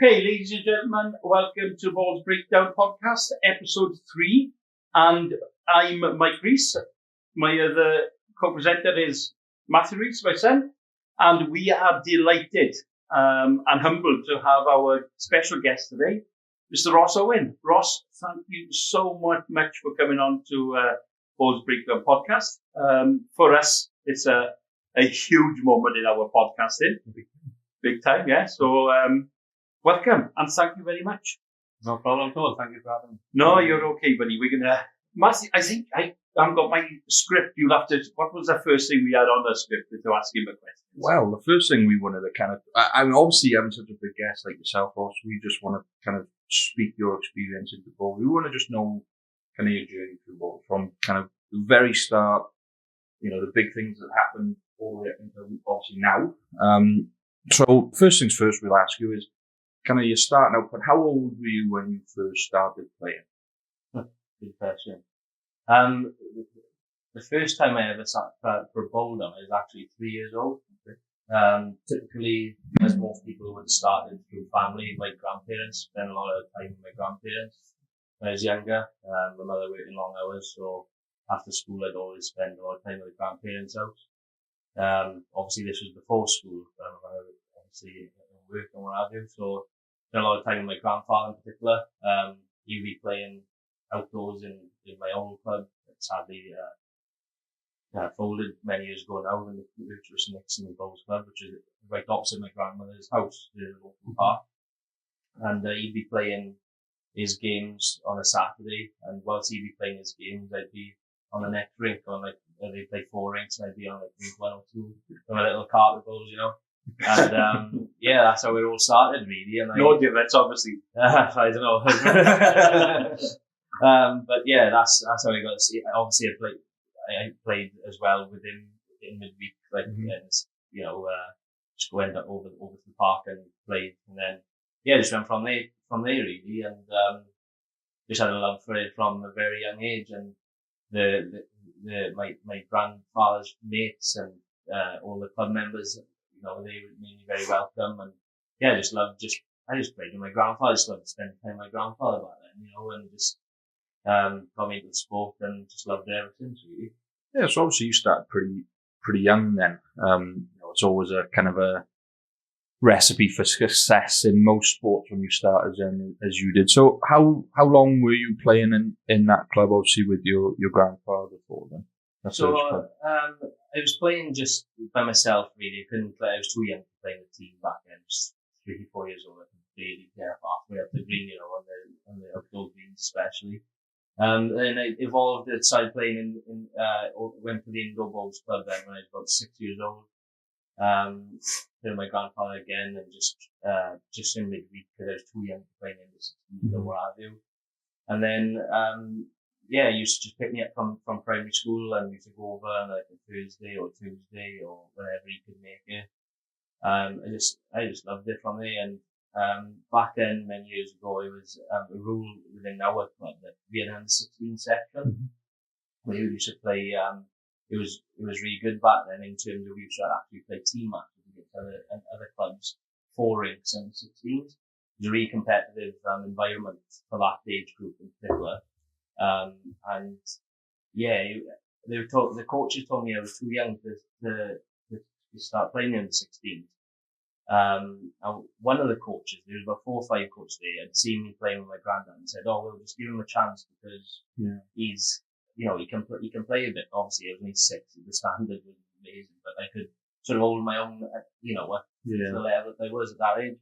Okay, ladies and gentlemen, welcome to Balls Breakdown Podcast, episode 3. And I'm Mike Rees. My other co-presenter is Matthew Rees, my son. And we are delighted and humbled to have our special guest today, Mr. Ross Owen. Ross, thank you so much for coming on to Balls Breakdown Podcast. For us, it's a huge moment in our podcasting. Big time, yeah. So, welcome, and thank you very much. No problem at all. Thank you for having me. No, you're okay, buddy. We're going to... Matthew, I think I haven't got my script. You'll have to... What was the first thing we had on the script to ask him a question? Well, the first thing we wanted to kind of... I mean, obviously, having such a big guest like yourself, Ross, we just want to kind of speak your experience into ball. We want to just know kind of your journey through ball from kind of the very start, you know, the big things that happened all the way up until obviously now. So, first things first, we'll ask you is, kind of, you're starting out, but how old were you when you first started playing? Good question. The first time I ever sat for a boulder, I was actually 3 years old. Typically, as most people would have started through family, my grandparents, spent a lot of time with my grandparents when I was younger. My mother working long hours, so after school I'd always spend a lot of time with the grandparents' house. Obviously this was before school, obviously work and what have you, so spent a lot of time with my grandfather in particular. He'd be playing outdoors in my own club. Sadly, folded many years ago now, in the Virtuous Nixon Bowls Club, which is right opposite my grandmother's house, the local park. And he'd be playing his games on a Saturday, and whilst he'd be playing his games, I'd be on the next rink, on like, they play 4 rinks, and I'd be on like rink 1 or 2, with my little carpet balls, you know. And yeah, that's how it all started, really. And No, that's obviously. I don't know. But yeah, that's how I got to see it. Obviously, I played as well with him in midweek, like, and, you know, just went over to the park and played, and then yeah, just went from there really, and just had a love for it from a very young age, and my grandfather's mates and all the club members, you know, they made me very welcome, and yeah, I just played with my grandfather. I just loved spending time with my grandfather back then, you know, and just got me into the sport and just loved it ever since, really. Yeah, so obviously you started pretty young then. You know, it's always a kind of a recipe for success in most sports when you start as you did. So how long were you playing in that club, obviously with your grandfather for then? So I was playing just by myself, really. I couldn't play. I was too young to play in the team back then. Just 3-4 years old. I could barely get halfway up the green, you know, on the outdoor greens especially. And I evolved. I started playing went to the indoor bowls club then when I was about 6 years old. With my grandfather again, and just in midweek because I was too young to play in the 16s or what have you. And then yeah, he used to just pick me up from primary school, and we used to go over on like a Thursday or Tuesday or whenever he could make it. I just loved it from there. And back then, many years ago, it was a rule within our club that we had an under-16 section. We used to play. It was really good back then in terms of we used to actually play team matches against other clubs, 4 rinks and 16s. It was a really competitive environment for that age group in particular. And yeah, the coaches told me I was too young to start playing in the 16s. And one of the coaches, there was about 4 or 5 coaches there, had seen me playing with my granddad and said, "Oh, we'll just give him a chance because he's, you know, he can play a bit." Obviously, I was only 6, the standard was amazing, but I could sort of hold my own, you know, at the level that I was at that age.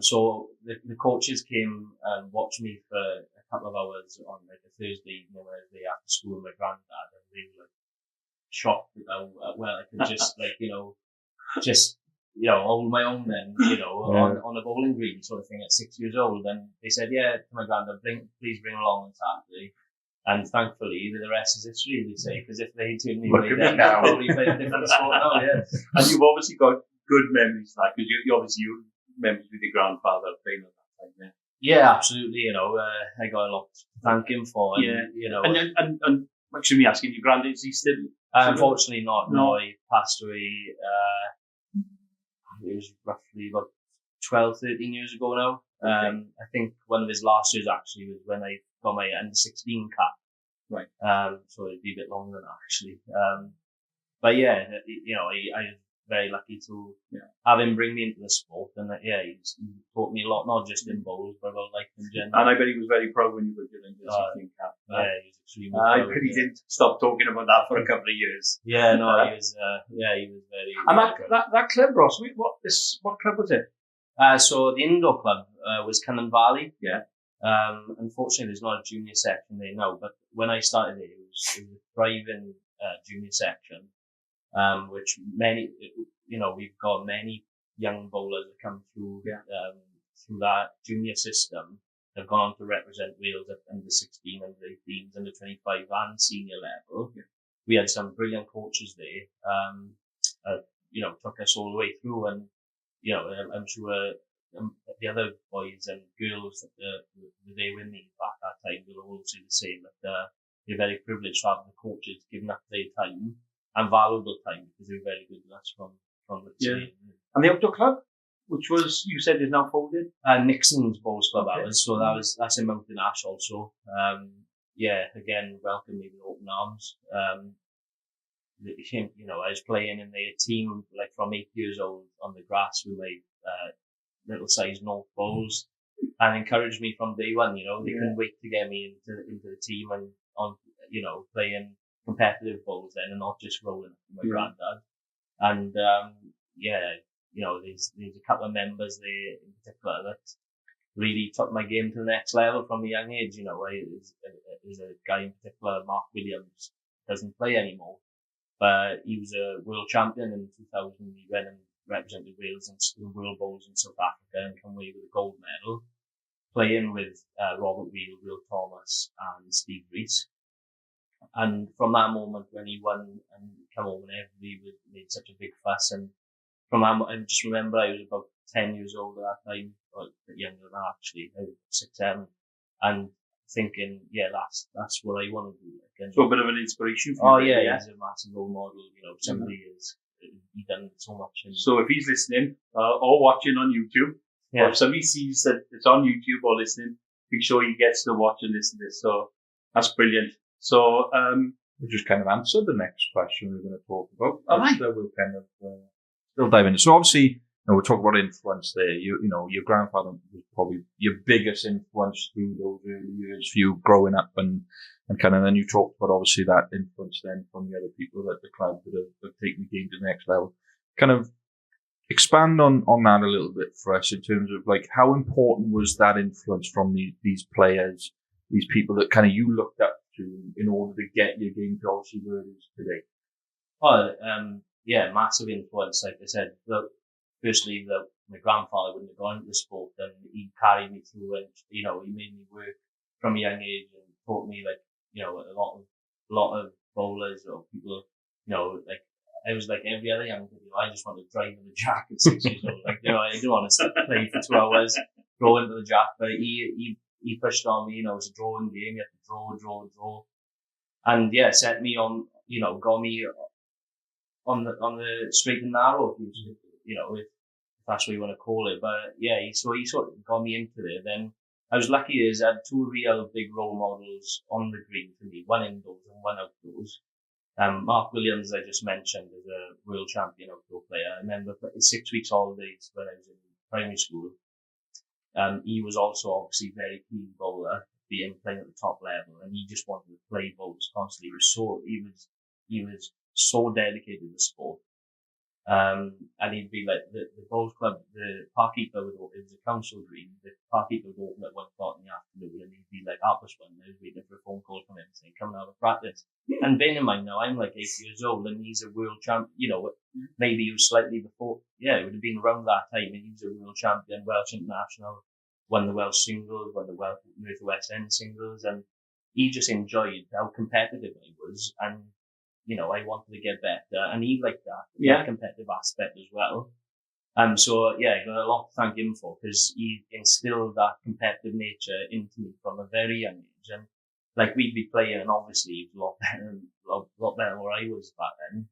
So the coaches came and watched me for a couple of hours on like a Thursday evening when I was there after school with my granddad, and they were like shocked at how well I could just like, you know, hold my own then, you know, on a bowling green sort of thing at 6 years old. And they said, yeah, to my granddad, please bring along on Saturday. And thankfully, the rest is history, they say, because if they turned me away then, I'd probably play a different sport now, yeah. And you've obviously got good memories, like, because you obviously you memories with your grandfather playing at that time, yeah. Yeah, absolutely, you know, I got a lot to thank him for, and, you know. And actually me asking, your granddad, is he still? Unfortunately not, no, he passed away, it was roughly about 12, 13 years ago now. Okay. I think one of his last years actually was when I got my under 16 cap. Right. So it'd be a bit longer than that actually. But yeah, I was very lucky to have him bring me into the sport, and he taught me a lot, not just in bowls, but about life in general. And I bet he was very proud when you were doing the 16 cap. Yeah, he was extremely I proud. bet he didn't stop talking about that for a couple of years. Yeah, no, he was very. And very that club, Ross, what club was it? So the indoor club was Cunnan Valley. Yeah. Unfortunately, there's not a junior section there now, but when I started there, it was a thriving junior section, which we've got many young bowlers that come through through that junior system. They've gone on to represent Wales at under 16, under 18s, under 25 and senior level. Yeah. We had some brilliant coaches there, took us all the way through, and I'm sure the other boys and girls that were there with me at that time will all say the same, that they're very privileged to have the coaches giving up their time and valuable time, because they were very good with us from the team. And the outdoor club, which was, you said, is now folded? Nixon's Bowls Club, Okay. That's in Mountain Ash also. Again, welcome me with open arms. I was playing in their team like from 8 years old on the grass with my little size North Bowls, and encouraged me from day one. They couldn't wait to get me into the team and on playing competitive bowls then, and not just rolling up with my granddad. And there's a couple of members there in particular that really took my game to the next level from a young age. There's a guy in particular, Mark Williams, doesn't play anymore, but he was a world champion in 2000. He went and represented Wales in World Bowls in South Africa and come away with a gold medal, playing with Robert Wheel, Will Thomas and Steve Rees. And from that moment when he won and come home, and everybody made such a big fuss, and from that, I just remember I was about 10 years old at that time, or a bit younger than that actually, I was 6, 7, and thinking, that's what I want to do. So a bit of an inspiration for you. He's a massive role model, somebody he's done so much. So if he's listening, or watching on YouTube, or if somebody sees that it's on YouTube or listening, be sure he gets to watch and listen to this. So that's brilliant. So, we just kind of answered the next question we were going to talk about. All right. So we'll kind of still dive into. So obviously, we'll talk about influence there. Your grandfather was probably your biggest influence through those early years for you growing up, and kind of then you talked about obviously that influence then from the other people at the club that have taken the game to the next level. Kind of expand on that a little bit for us in terms of like how important was that influence from these players, these people that kind of you looked up to in order to get your game to obviously where it is today? Massive influence. Like I said, firstly, my grandfather wouldn't have gone into the sport, and he carried me through, and he made me work from a young age and taught me a lot of bowlers or people. I was like every other young kid. I just wanted to drive in the jack at 6 years old. I didn't want to sit and play for 2 hours, throw into the jack. But he pushed on me. It was a drawing game. You had to draw, and set me on. Got me on the straight and narrow. If that's what you want to call it. But he sort of got me into it. Then I was lucky as I had 2 real big role models on the green for me, one indoors and one outdoors. Mark Williams, I just mentioned, is a world champion outdoor player. I remember 6 weeks holidays when I was in primary school. He was also obviously very keen bowler, playing at the top level, and he just wanted to play bowls constantly. He was so dedicated to the sport. And he'd be like, the bowls club, the parkkeeper it was a council green, the parkkeeper would open at 1 o'clock in the afternoon, and he'd be like, I was waiting for a phone call from him saying, come and have a practice. And bearing in mind now, I'm like 8 years old, and he's a world champion, maybe he was slightly before, it would have been around that time, and he was a world champion, Welsh international, won the Welsh singles, won the North West End singles, and he just enjoyed how competitive I was, and I wanted to get better, and he liked that competitive aspect as well. I got a lot to thank him for, because he instilled that competitive nature into me from a very young age. And like we'd be playing, and obviously he was a lot better than where I was back then,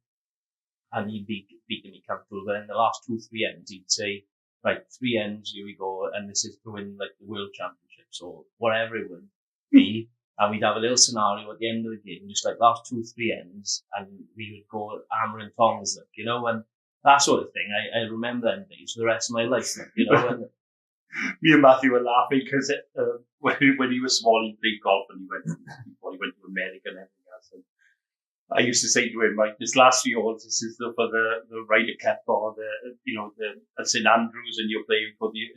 and he'd be beating me comfortable. But in the last 2-3 ends, he'd say, right, 3 ends, here we go, and this is to win like the World Championships or whatever it would be. And we'd have a little scenario at the end of the game, just like last 2-3 ends, and we would go hammer and tongs, like, you know, and that sort of thing. I remember them days for the rest of my life, like, you know. And me and Matthew were laughing because when he was small, he played golf and he went to America and everything else. And I used to say to him, like, this last 3 holes, this is for the Ryder Cup or the St Andrews, and you're playing for the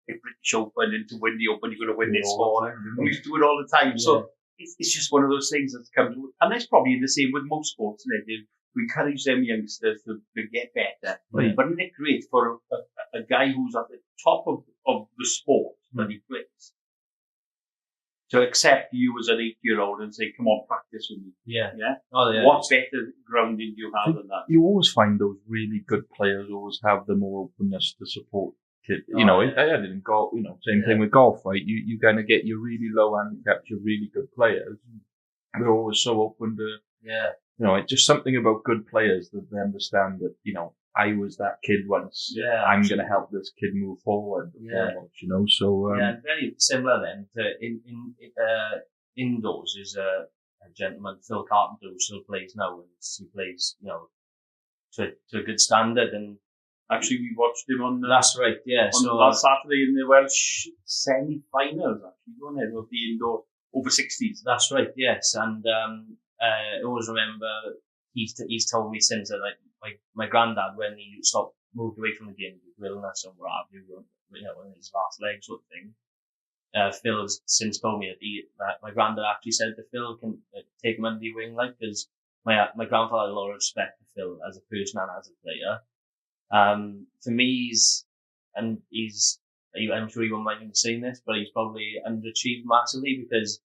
British Open, and to win the Open, you're going to win this score. We used to do it all the time. Yeah. So it's just one of those things that's come to, and that's probably the same with most sports, isn't it? We encourage them youngsters to get better. Yeah. But isn't it great for a guy who's at the top of the sport that he plays to accept you as an 8-year-old and say, come on, practice with me. Yeah. Yeah. Oh, yeah. What better grounding do you have than that? You always find those really good players always have the more openness to support kids. I did in golf, same thing with golf, right? You kind of get your really low handicaps, your really good players. They're always so open to, it's just something about good players that they understand that, I was that kid once. Yeah, I'm going to help this kid move forward. So very similar then to indoors is a gentleman, Phil Carpenter, who still plays now, and he plays, to a good standard. And actually, we watched him on that's right, yeah. On last Saturday in the Welsh semi-finals, actually, wasn't it, of the indoor over 60s. That's right, yes. And I always remember he's told me since that, like, my granddad, when he moved away from the game with illness and what have you, in his last leg sort of thing, Phil has since told me that my granddad actually said that Phil can take him under your wing, like, because my grandfather had a lot of respect for Phil as a person and as a player. For me, I'm sure you won't mind me saying this, but he's probably underachieved massively, because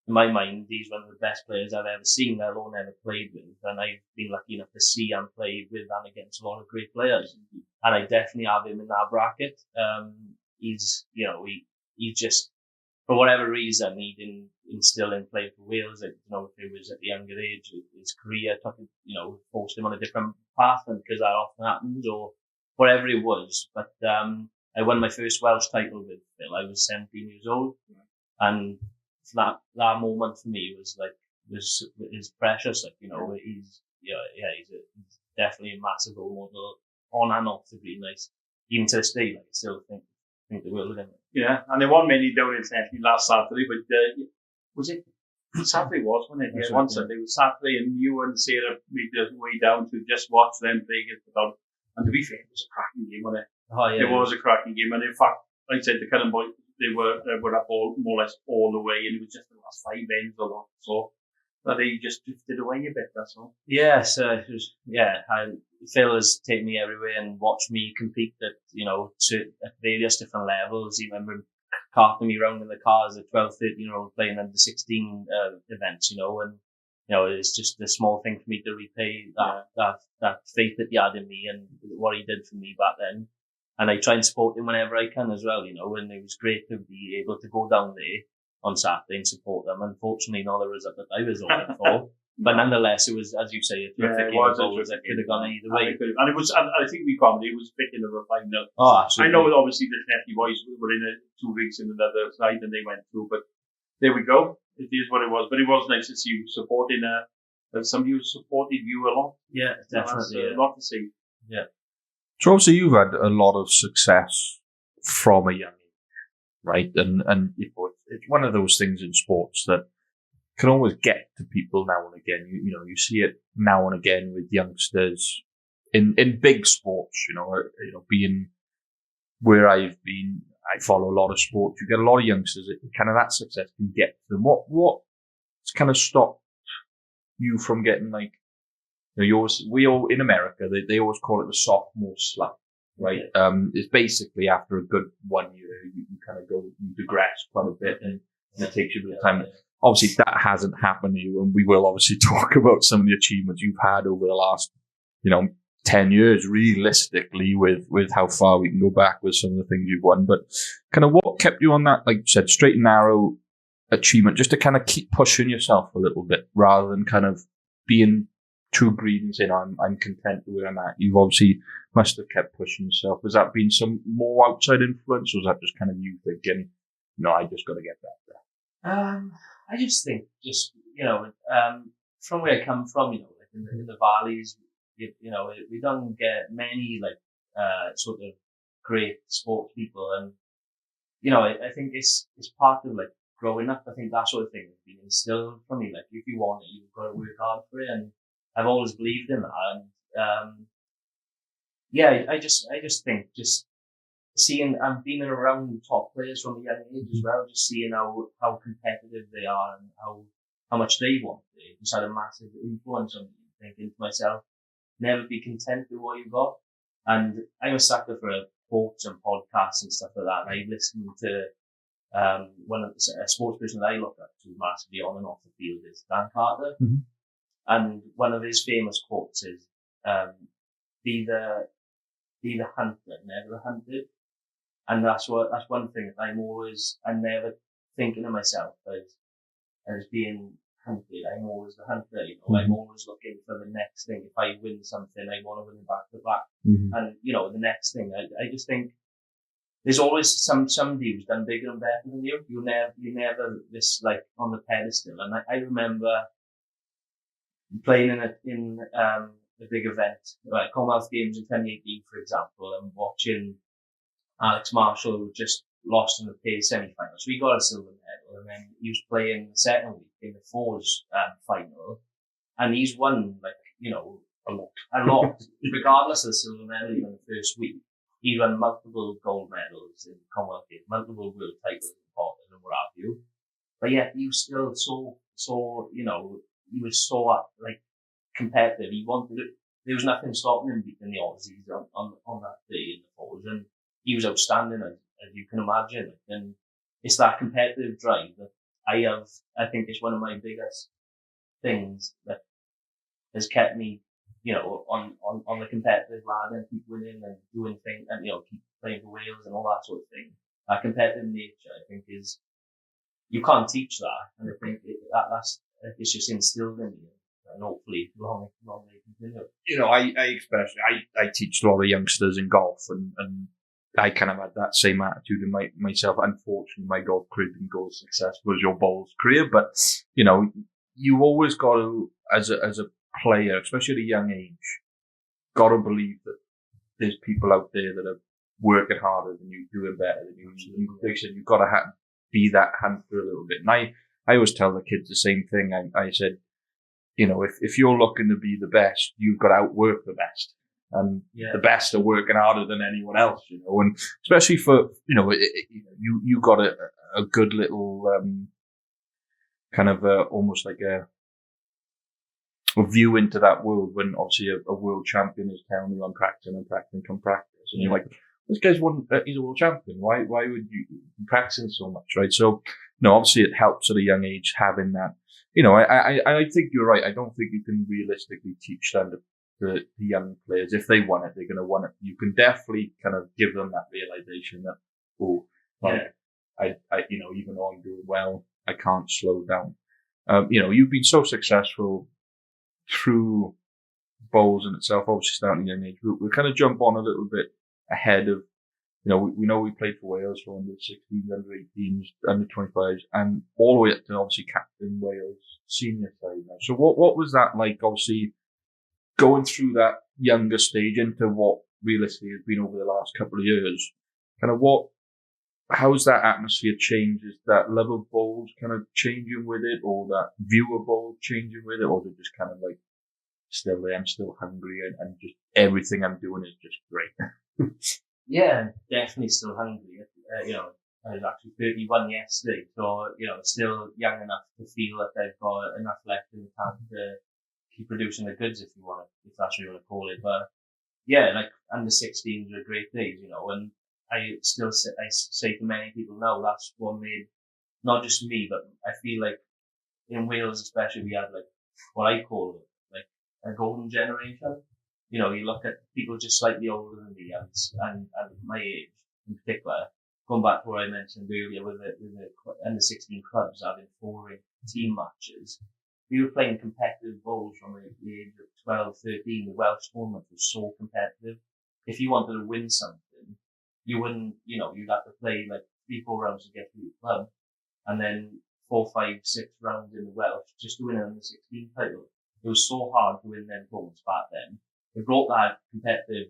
in my mind, he's one of the best players I've ever seen, let alone ever played with. And I've been lucky enough to see and play with and against a lot of great players. And I definitely have him in that bracket. He's just, for whatever reason, he didn't instill in playing for Wales. If it was at the younger age, his career forced him on a different path, and because that often happens, or whatever it was. But I won my first Welsh title with Phil. I was 17 years old, and that moment for me was precious. Like, he's definitely a massive role model on and off the green. Like, even to this day, like, I still think the world of him. Yeah, and there weren't many down in Stanley last Saturday, but was it Saturday? Wasn't it? Yeah, one Saturday. It was Saturday, and you and Sarah made their way down to just watch them play against the Dog. And to be fair, it was a cracking game, wasn't it? Oh, yeah, it was a cracking game, and in fact, like I said, the Cullen boys, they were up more or less all the way, and it was just the last 5 ends or lot, so that they just drifted away a bit. That's all. Yes, Phil has taken me everywhere and watched me compete at various different levels. He remember him carting me around in the cars at 12, 13-year-old playing under 16 events, and it's just a small thing for me to repay that faith that he had in me and what he did for me back then. And I try and support him whenever I can as well, and it was great to be able to go down there on Saturday and support them. Unfortunately, not the result that I was hoping for. But nonetheless, it was, as you say, a terrific game. It could have gone either way. And it was, and I think we commented, it was fitting of a final. Oh, absolutely. I know obviously the Netty boys were in 2 weeks in another side and they went through, but there we go. It is what it was. But it was nice to see you supporting somebody who supported you a lot. Yeah, definitely. A lot to see. Yeah. So obviously you've had a lot of success from a young age, right? And it's one of those things in sports that can always get to people now and again. You see it now and again with youngsters in big sports. Being where I've been, I follow a lot of sports. You get a lot of youngsters. Kind of that success can get to them. What's kind of stopped you from getting like? We all in America, they always call it the sophomore slump, right? It's basically after a good 1 year, you kind of you digress quite a bit, and it takes you a bit of time. Obviously, that hasn't happened to you, and we will obviously talk about some of the achievements you've had over the last, 10 years, realistically, with how far we can go back with some of the things you've won. But kind of what kept you on that, like you said, straight and narrow achievement, just to kind of keep pushing yourself a little bit, rather than kind of being too greedy and saying, I'm content with where I'm at. You've obviously must have kept pushing yourself. Has that been some more outside influence, or was that just kind of you thinking, no, I just got to get better? I just think, from where I come from, like in the valleys, we don't get many sort of great sports people, and I think it's part of like growing up. I think that sort of thing has been instilled for me. Like if you want it, you've got to work hard for it, and I've always believed in that. And I just think just seeing and being around top players from a young age as well, just seeing how competitive they are and how much they want it just had a massive influence on me. Thinking to myself, never be content with what you've got. And I'm a sucker for quotes and podcasts and stuff like that. And I listen to a sports person that I look up to massively on and off the field is Dan Carter. Mm-hmm. And one of his famous quotes is, be the hunter, never the hunted. And that's one thing that I'm never thinking of myself as being hunted. I'm always the hunter, Mm-hmm. I'm always looking for the next thing. If I win something, I want to win it back to back. Mm-hmm. And, the next thing, I just think there's always somebody who's done bigger and better than you. You're never this like on the pedestal. And I remember playing in a big event, like Commonwealth Games in 2018, for example, and watching Alex Marshall, who just lost in the PA semi-final. So he got a silver medal, and then he was playing the second week in the fours final, and he's won a lot, regardless of the silver medal. Even the first week, he won multiple gold medals in Commonwealth Games, multiple world titles in Portland and what have you. But yet he was still he was so competitive. He wanted it. There was nothing stopping him beating the Aussies on that day in the fours, and he was outstanding as you can imagine. And it's that competitive drive that I have. I think it's one of my biggest things that has kept me, on the competitive ladder and keep winning and doing things and, keep playing for Wales and all that sort of thing. That competitive nature, I think, you can't teach that. And I think it's just instilled in you. And hopefully long may continue. I teach a lot of youngsters in golf, and I kind of had that same attitude in myself. Unfortunately, my golf career didn't go as successful as your bowls career, but you always got to, as a player, especially at a young age, got to believe that there's people out there that are working harder than you, doing better than you. You've got to be that hunter a little bit. And I always tell the kids the same thing. I said, if you're looking to be the best, you've got to outwork the best. And the best are working harder than anyone else, and especially for, you got a good little, kind of, almost like a view into that world when obviously a world champion is telling you I'm practicing, come practice. And you're like, this guy's he's a world champion. Why would you be practicing so much, right? So, obviously it helps at a young age having that. I think you're right. I don't think you can realistically teach them the young players. If they want it, they're going to want it. You can definitely kind of give them that realization that, even though I'm doing well, I can't slow down. You've been so successful through bowls in itself, obviously starting at a young age. We'll kind of jump on a little bit ahead of, we know we played for Wales for under 16s, under 18s, under 25s, and all the way up to obviously captain Wales senior side now. So what was that like, obviously, going through that younger stage into what realistically has been over the last couple of years? Kind of how's that atmosphere changed? Is that love of bowls kind of changing with it, or that view of bowls changing with it, or is it just kind of like still there, I'm still hungry and just everything I'm doing is just great? Yeah, definitely still hungry. I was actually 31 yesterday, so, still young enough to feel that I've got enough left in the tank to keep producing the goods, if that's what you want to call it. But yeah, like under 16s were great days, and I still say to many people now, that's what made not just me, but I feel like in Wales especially, we had like what I call like a golden generation. You look at people just slightly older than me and my age in particular, going back to what I mentioned earlier with the under 16 clubs having 4 team matches. we were playing competitive bowls from the age of 12, 13. The Welsh tournament was so competitive. If you wanted to win something, you wouldn't, you'd have to play like 3-4 rounds to get through the club, and then 4, 5, 6 rounds in the Welsh just to win an under 16 title. It was so hard to win them tournaments back then. It brought that competitive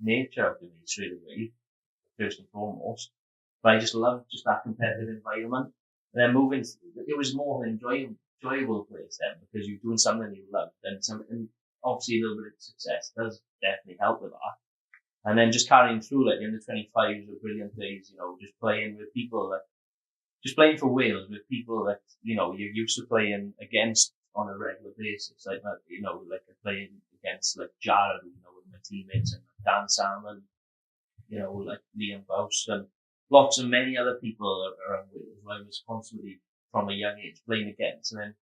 nature out of me straight away, first and foremost. But I just loved just that competitive environment. And then moving, it was more an enjoyable place then, because you're doing something you loved, and obviously a little bit of success does definitely help with that. And then just carrying through, like the under 25s were brilliant days, just playing with people just playing for Wales with people that, you're used to playing against on a regular basis. Like playing against like Jared, with my teammates, and Dan Salmon, like Liam Bouse, and lots of many other people around Wales who I was constantly from a young age playing against. And then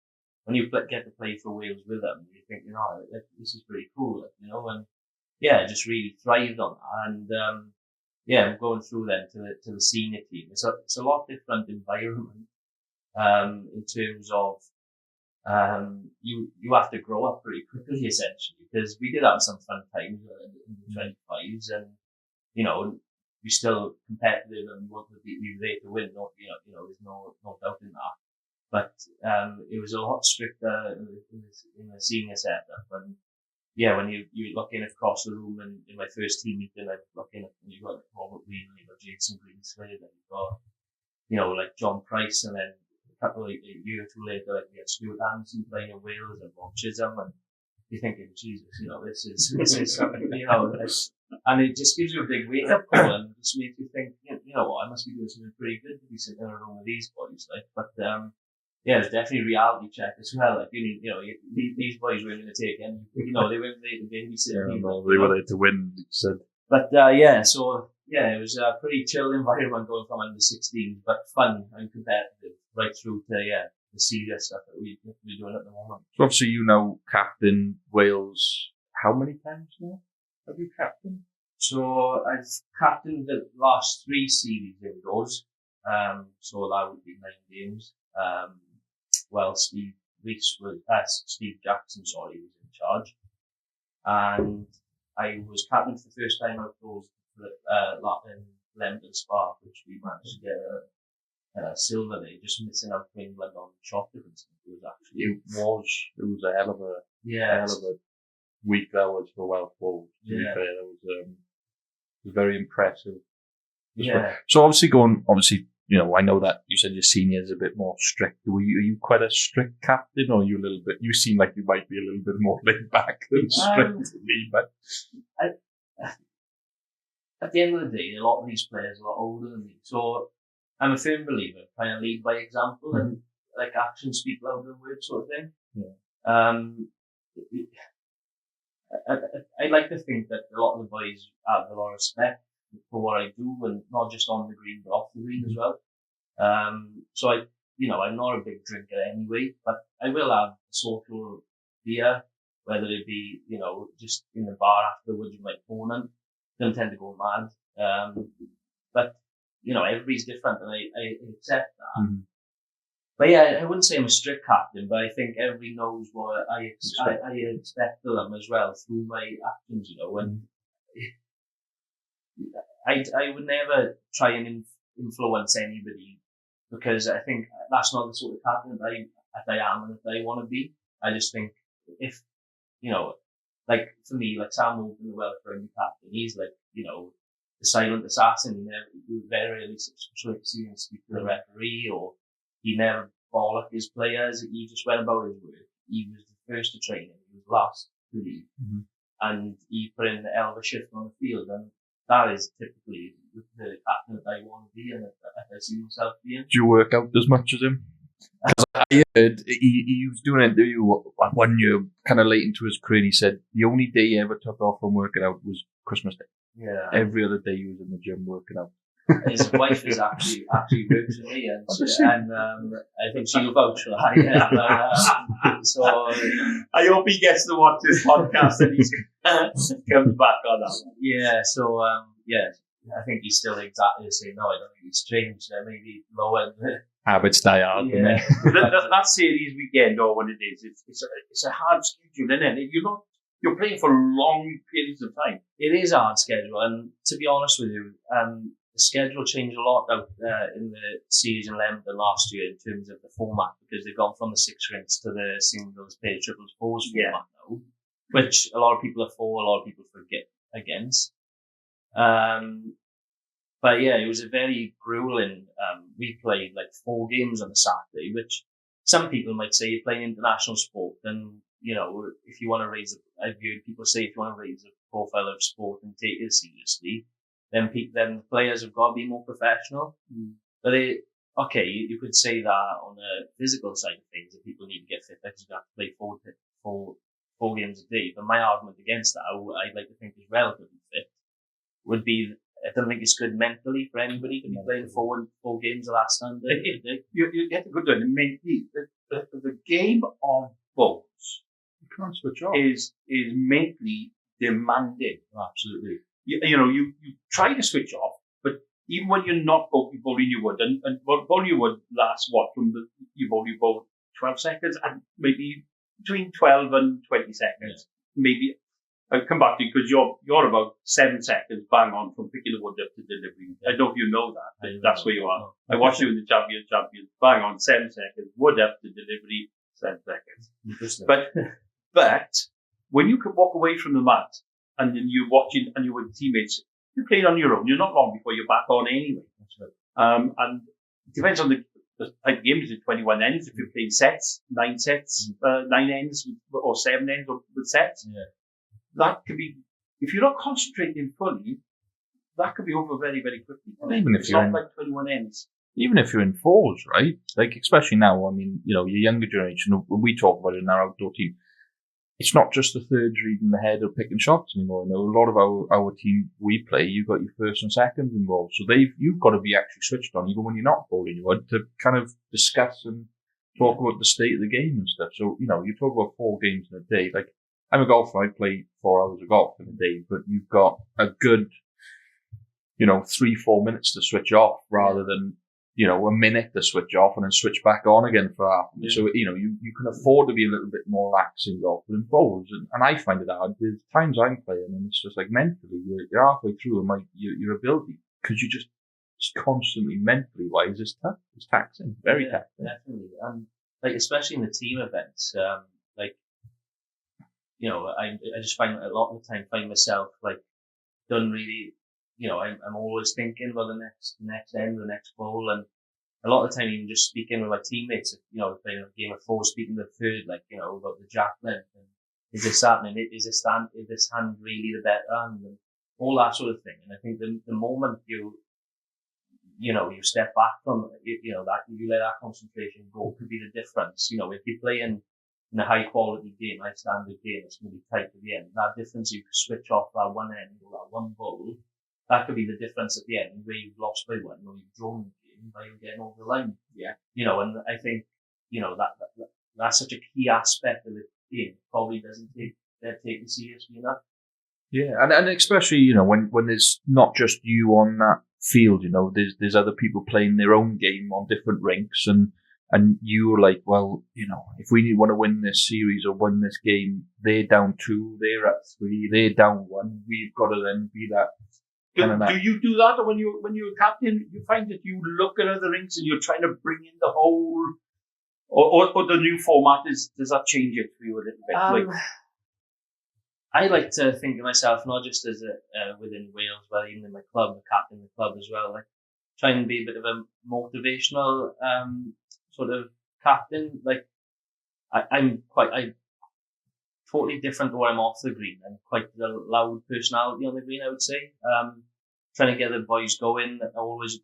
when you get to play for Wales with them, you think, this is pretty cool, and yeah, just really thrived on that. And I'm going through then to the senior team. It's a lot different environment in terms of you have to grow up pretty quickly, essentially, because we did have some fun times in the 25s, and we're still competitive and we were there to win. There's no doubt in that. But it was a lot stricter in the senior setup. And yeah, when you're looking across the room, and in my first team meeting, I'm looking at, you've got Robert Whelan, you've got Jason Greenslade, and you've got, like John Price, and then a couple of a year or two later, like we had Stuart Anderson playing in Wales and Rob Chisholm, and you're thinking, Jesus, this is something, and it just gives you a big wake up call, and just makes you think, what, I must be doing something pretty good to be sitting in a room with these boys, but it's definitely a reality check as well. Like, these boys weren't going to take any, they weren't there to babysit people. They were there to win, like you said. But, it was a pretty chill environment going from under 16, but fun and competitive right through to, the serious stuff that we're doing at the moment. So obviously you now captain Wales. How many times now have you captained? So I've captained the last 3 series indoors. So that would be 9 games. Steve Jackson, was in charge. And I was captain for the first time outdoors in London Spa, which we managed to get a silver there, just missing out to England on shot difference. It was a hell of a week that was for Welsh bowls. To be fair, it was very impressive. So obviously I know that you said your senior is a bit more strict. Are you quite a strict captain, or are you a little bit? You seem like you might be a little bit more laid back than strict to me. But at the end of the day, a lot of these players are a lot older than me, so I'm a firm believer in trying to lead by example, and like actions speak louder than words, sort of thing. I'd like to think that a lot of the boys have a lot of respect for what I do, and not just on the green but off the green as well. So I'm not a big drinker anyway, but I will have a social beer, whether it be, just in the bar afterwards with my opponent. Don't tend to go mad. But everybody's different, and I accept that. Mm-hmm. But I wouldn't say I'm a strict captain, but I think everybody knows what I expect of them as well through my actions, and I would never try and influence anybody, because I think that's not the sort of captain that I am and that I want to be. I just think if, like for me, like Sam Morgan, the Welsh rugby captain, he's like, the silent assassin. You very rarely see him speak to the referee, or he never bollocked his players. He just went about his work. He was the first to train, and he was last to leave. Mm-hmm. And he put in the elbow shift on the field, and that is typically the captain that I want to be, and that I see myself being. Do you work out as much as him? I heard he was doing an interview one year, kind of late into his career, and he said the only day he ever took off from working out was Christmas Day. Yeah. Every other day he was in the gym working out. His wife is actually works with me, and I think she'll vouch for that. Yeah, so I hope he gets to watch this podcast and he comes back on that one. Yeah, so I think he's still exactly the same. No, I don't think he's changed. Maybe lower Habits die hard. Yeah. that series weekend or when it is, it's a hard schedule, isn't it? You're playing for long periods of time. It is a hard schedule, and to be honest with you, the schedule changed a lot out in the series in London last year in terms of the format, because they've gone from the 6 rinks to the singles, pairs, triples, fours format now, which a lot of people are for, a lot of people forget against. But yeah, it was a very grueling. We played like 4 games on a Saturday, which some people might say you're playing international sport, and if you want to I've heard people say if you want to raise the profile of sport and take it seriously, then players have got to be more professional. But you could say that on the physical side of things, that people need to get fit because you have to play four games a day. But my argument against that, I'd like to think is relatively fit, would be I don't think it's good mentally for anybody to be playing four games of that standard. You get a good one. Mentally, the game of bowls, you can't switch off, is mentally demanding. Absolutely. You try to switch off, but even when you're not bowling, you would. And bowling you would last you bowl 12 seconds and maybe between 12 and 20 seconds. Yeah. Maybe I'll come back to you because you're about 7 seconds bang on from picking the wood up to delivery. I don't know if you know that, but that's where you are. I watched you in the champions, bang on 7 seconds, wood up to delivery, 7 seconds. But when you could walk away from the mat and then you're watching and you're with teammates, you're playing on your own. You're not long before you're back on anyway. That's right. And it depends on the type of game. Is it 21 ends? If you're playing sets, 9 sets, 9 ends or 7 ends with sets, that could be, if you're not concentrating fully, that could be over very, very quickly. Even if you're like 21 ends. Even if you're in fours, right? Like, especially now, I mean, your younger generation, when we talk about it in our outdoor team, it's not just the thirds reading the head or picking shots anymore. A lot of our team we play, you've got your first and seconds involved. So you've got to be actually switched on, even when you're not bowling your wood, to kind of discuss and talk about the state of the game and stuff. So, you talk about 4 games in a day. Like, I'm a golfer, I play 4 hours of golf in a day, but you've got a good, 3-4 minutes to switch off rather than, a minute to switch off and then switch back on again for half. Yeah. So, you can afford to be a little bit more lax in golf than bowls. And I find it hard. There's times I'm playing and it's just like mentally, you're halfway through and your ability, because you just constantly mentally wise, it's tough. It's taxing, very taxing. Definitely. And especially in the team events, I just find a lot of the time find myself don't really, I'm always thinking about the next end, the next bowl, and a lot of the time even just speaking with my teammates, playing a game of 4, speaking the third, about the jack length, and is this happening? Is this hand really the better hand, and all that sort of thing. And I think the moment you step back from that, you let that concentration go, could be the difference. If you're playing in a high quality game, high standard game, it's going to be tight at the end. That difference, you could switch off that one end or that one bowl. That could be the difference at the end, where you've lost by 1 or you've drawn the game by getting over the line. Yeah. And I think, that's such a key aspect of the game. Probably doesn't take it seriously enough. Yeah. And especially, when there's not just you on that field, there's other people playing their own game on different rinks, and you're like, well, if we want to win this series or win this game, they're down 2, they're at 3, they're down 1. We've got to then be that. Do you do that, or when you're captain, you find that you look at other rinks and you're trying to bring in the whole, or the new format does that change it for you a little bit? I like to think of myself not just as within Wales, but even in my club, the captain of the club as well. Try and be a bit of a motivational sort of captain. I'm totally different to when I'm off the green. I'm quite a loud personality on the green, I would say. Trying to get the boys going, always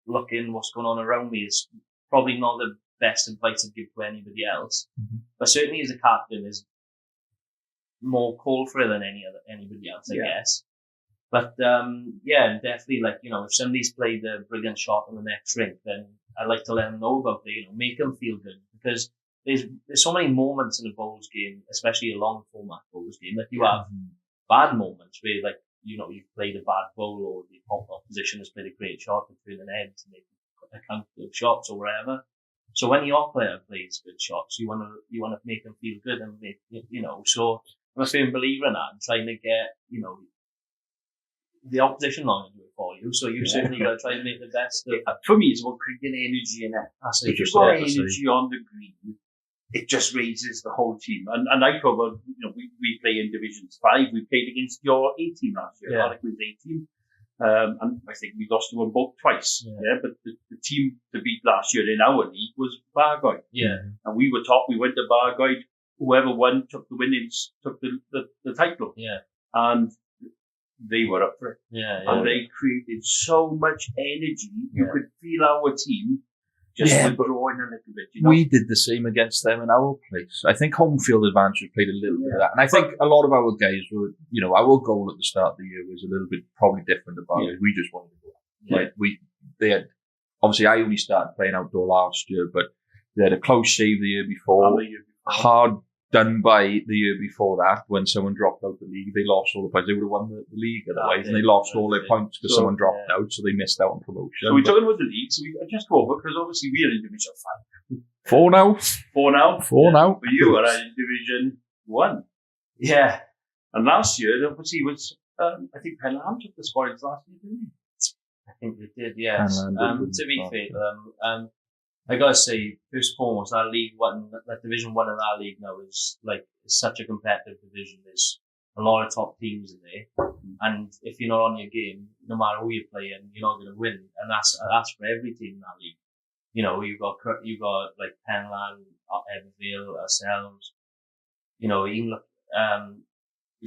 looking what's going on around me is probably not the best advice I'd give to anybody else. Mm-hmm. But certainly as a captain is more called for it than anybody else, I guess. But definitely if somebody's played a brilliant shot on the next rink, then I like to let them know about it, make them feel good, because there's so many moments in a bowls game, especially a long format bowls game, that you have bad moments where you've played a bad bowl, or the opposition has played a great shot between an end to make account of shots or whatever. So when your player plays good shots, you want to make them feel good and make, so I'm a firm believer in that and trying to get, the opposition not to do it for you. So you certainly got to try and make the best of it. For me, it's about creating energy in it. That's If you've got energy on the green, it just raises the whole team. And I talk about, we play in Divisions 5. We played against your A team last year, Harlequins A team. And I think we lost to them both twice. Yeah. But the team to beat last year in our league was Bargoed. Yeah. And we were top. We went to Bargoed. Whoever won took the winnings, took the title. Yeah. And they were up for it. Yeah. And they created so much energy. You could feel our team just withdrawing a little bit. We did the same against them in our place. I think home field advantage played a little bit of that. And I think a lot of our guys were, our goal at the start of the year was a little bit probably different about it. We just wanted to go out. Like they had, obviously I only started playing outdoor last year, but they had a close save the year before. Hard done by the year before that when someone dropped out the league. They lost all the points. They would have won the league otherwise, and they lost all their points because someone dropped out, so they missed out on promotion. So we're talking about the league, so we just go over, because obviously we're in Division 5. 4 now. 4 now? 4 now. But you are in Division 1. Yeah. And last year, obviously, was, I think Penlan took the spoils last year, didn't he? I think they did, yes. To be fair, I gotta say, first and foremost, that League One, that Division 1 in our league now is such a competitive division. There's a lot of top teams in there, and if you're not on your game, no matter who you're playing, you're not going to win. And that's for every team in that league. You've got like Penlan, Evervale, ourselves. Even look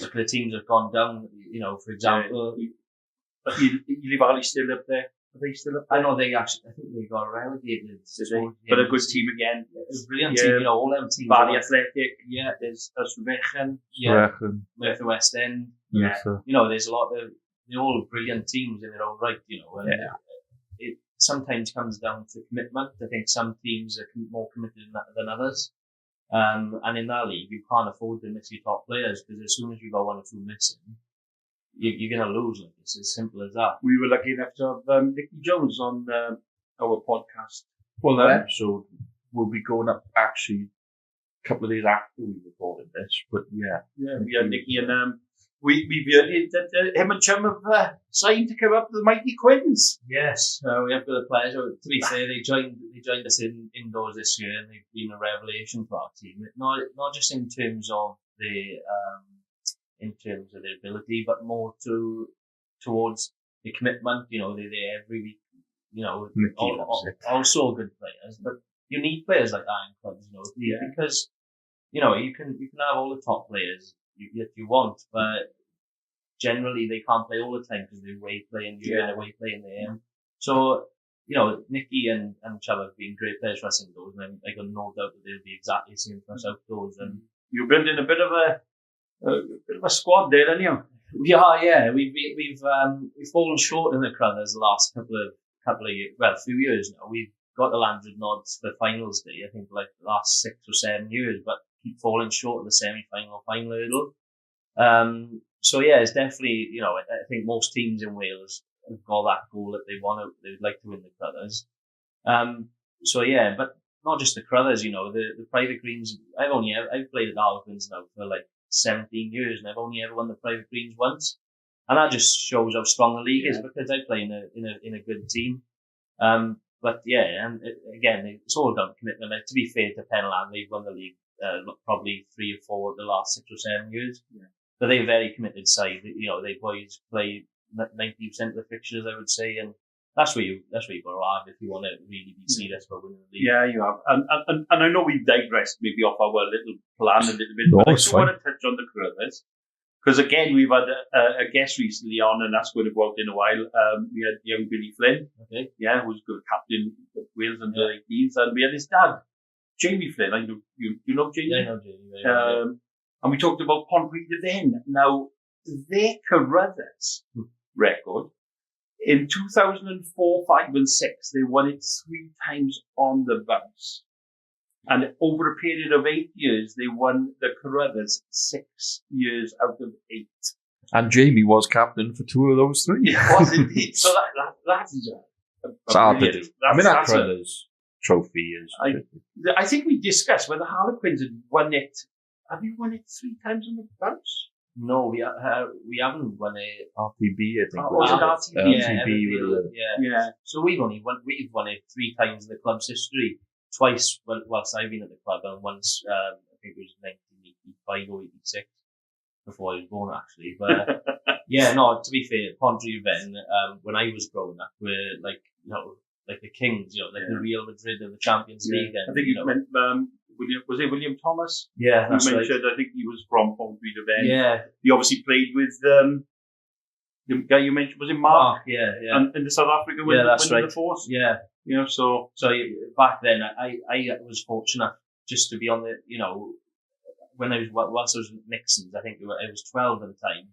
at the teams that have gone down. For example, but you leave Ali still up there. Are they still up there? I know I think they got relegated. But a good team again. It's a brilliant team, all them teams. Barry Athletic. Yeah. There's Rechen. Yeah. With the West End. Yeah. There's a lot of, they're all brilliant teams in their own right, and it sometimes comes down to commitment. I think some teams are more committed than others. And in that league, you can't afford to miss your top players, because as soon as you've got one or two missing, you're going to lose. Like, it's as simple as that. We were lucky enough to have Nicky Jones on our podcast. Well, that episode will be going up actually a couple of days after we recorded this. But we had Nicky, and we've heard that him and Chum have signed to come up with the Mighty Quins. Yes, we have got the pleasure. To be fair, they joined us indoors this year, and they've been a revelation for our team. Not just in terms of their ability, but more towards the commitment. They're there every week. Also good players, but you need players like that in clubs. Because you can have all the top players you want, but generally they can't play all the time because they're away playing here and away playing there. So Nicky and Chubb have been great players for us indoors, and I got no doubt that they'll be exactly the same for us outdoors. And you're building a bit of a squad there, aren't you? We are, yeah. We've fallen short in the Crothers the last couple of years, few years now. We've got the landed nods for finals day, I think, like the last 6 or 7 years, but keep falling short of the semi-final, final hurdle. So yeah, it's definitely, I think most teams in Wales have got that goal that they'd like to win the Crothers. So yeah, but not just the Crothers, the private greens. I've played at Harlequins now for like 17 years, and I've only ever won the private greens once, and that just shows how strong the league is, because I play in a good team. But yeah, and again, it's all down to commitment. To be fair to Penlan, they've won the league probably 3 or 4 of the last 6 or 7 years. Yeah. But they're a very committed side. They boys play 90% of the fixtures, I would say, and that's where you've got to have if you want to really be serious about winning the league. Yeah, you have. And I know we've digressed maybe off our little plan a little bit, but I just want to touch on the Crothers. Because again, we've had a guest recently on, and that's going to go out in a while. We had young Billy Flynn. Okay. Yeah, who's good captain of Wales under 18s. And we had his dad, Jamie Flynn. I know you know Jamie? Yeah, I know Jamie. And we talked about Pontreda then. Now, their Carruthers record, in 2004, 5 and 6, they won it 3 times on the bounce. And over a period of 8 years, they won the Carruthers 6 years out of 8. And Jamie was captain for 2 of those 3. It was indeed. So that is It's hard to brilliant. do. I mean, that That's a- Crothers trophy is. I think we discussed whether Harlequins had won it. Have you won it 3 times on the bounce? No, we haven't won it. RTB, I think. Oh, was was it it? RTB? RTB Yeah. So we've won it 3 times in the club's history. Twice whilst I've been at the club, and once I think it was 1985 or 86 before I was born actually. But yeah, no. To be fair, Pontrhydyfen, when I was growing up, were like the kings, like the Real Madrid of the Champions League. And, I think you meant William Thomas? Yeah, that's you right. mentioned. I think he was from Pontrhydyfen. Yeah, He obviously played with the guy you mentioned. Was it Mark? Yeah. And in the South Africa when that's winning right. the force. Yeah. So Back then, I was fortunate just to be on the, when whilst I was at Nixon's, I think I was 12 at the time,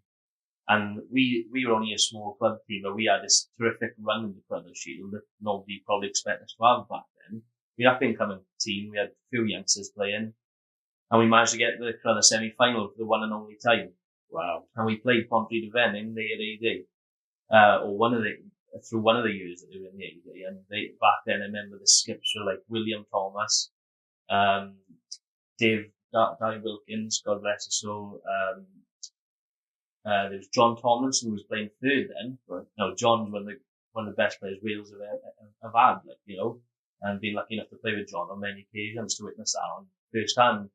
and we were only a small club team, but we had this terrific run in the Brothers Shield that nobody probably expected us to have back then. We had an incoming team, we had a few youngsters playing, and we managed to get to the Crothers semi-final for the one and only time. wow. And we played Pontrhydyfen in the AD, through one of the years that they were in the AD, and back then I remember the skips were like William Thomas, Dave Wilkins, God bless his soul. There was John Tomlinson who was playing third then. Right. John's one of the best players Wales have had, and been lucky enough to play with John on many occasions to witness that on first hand.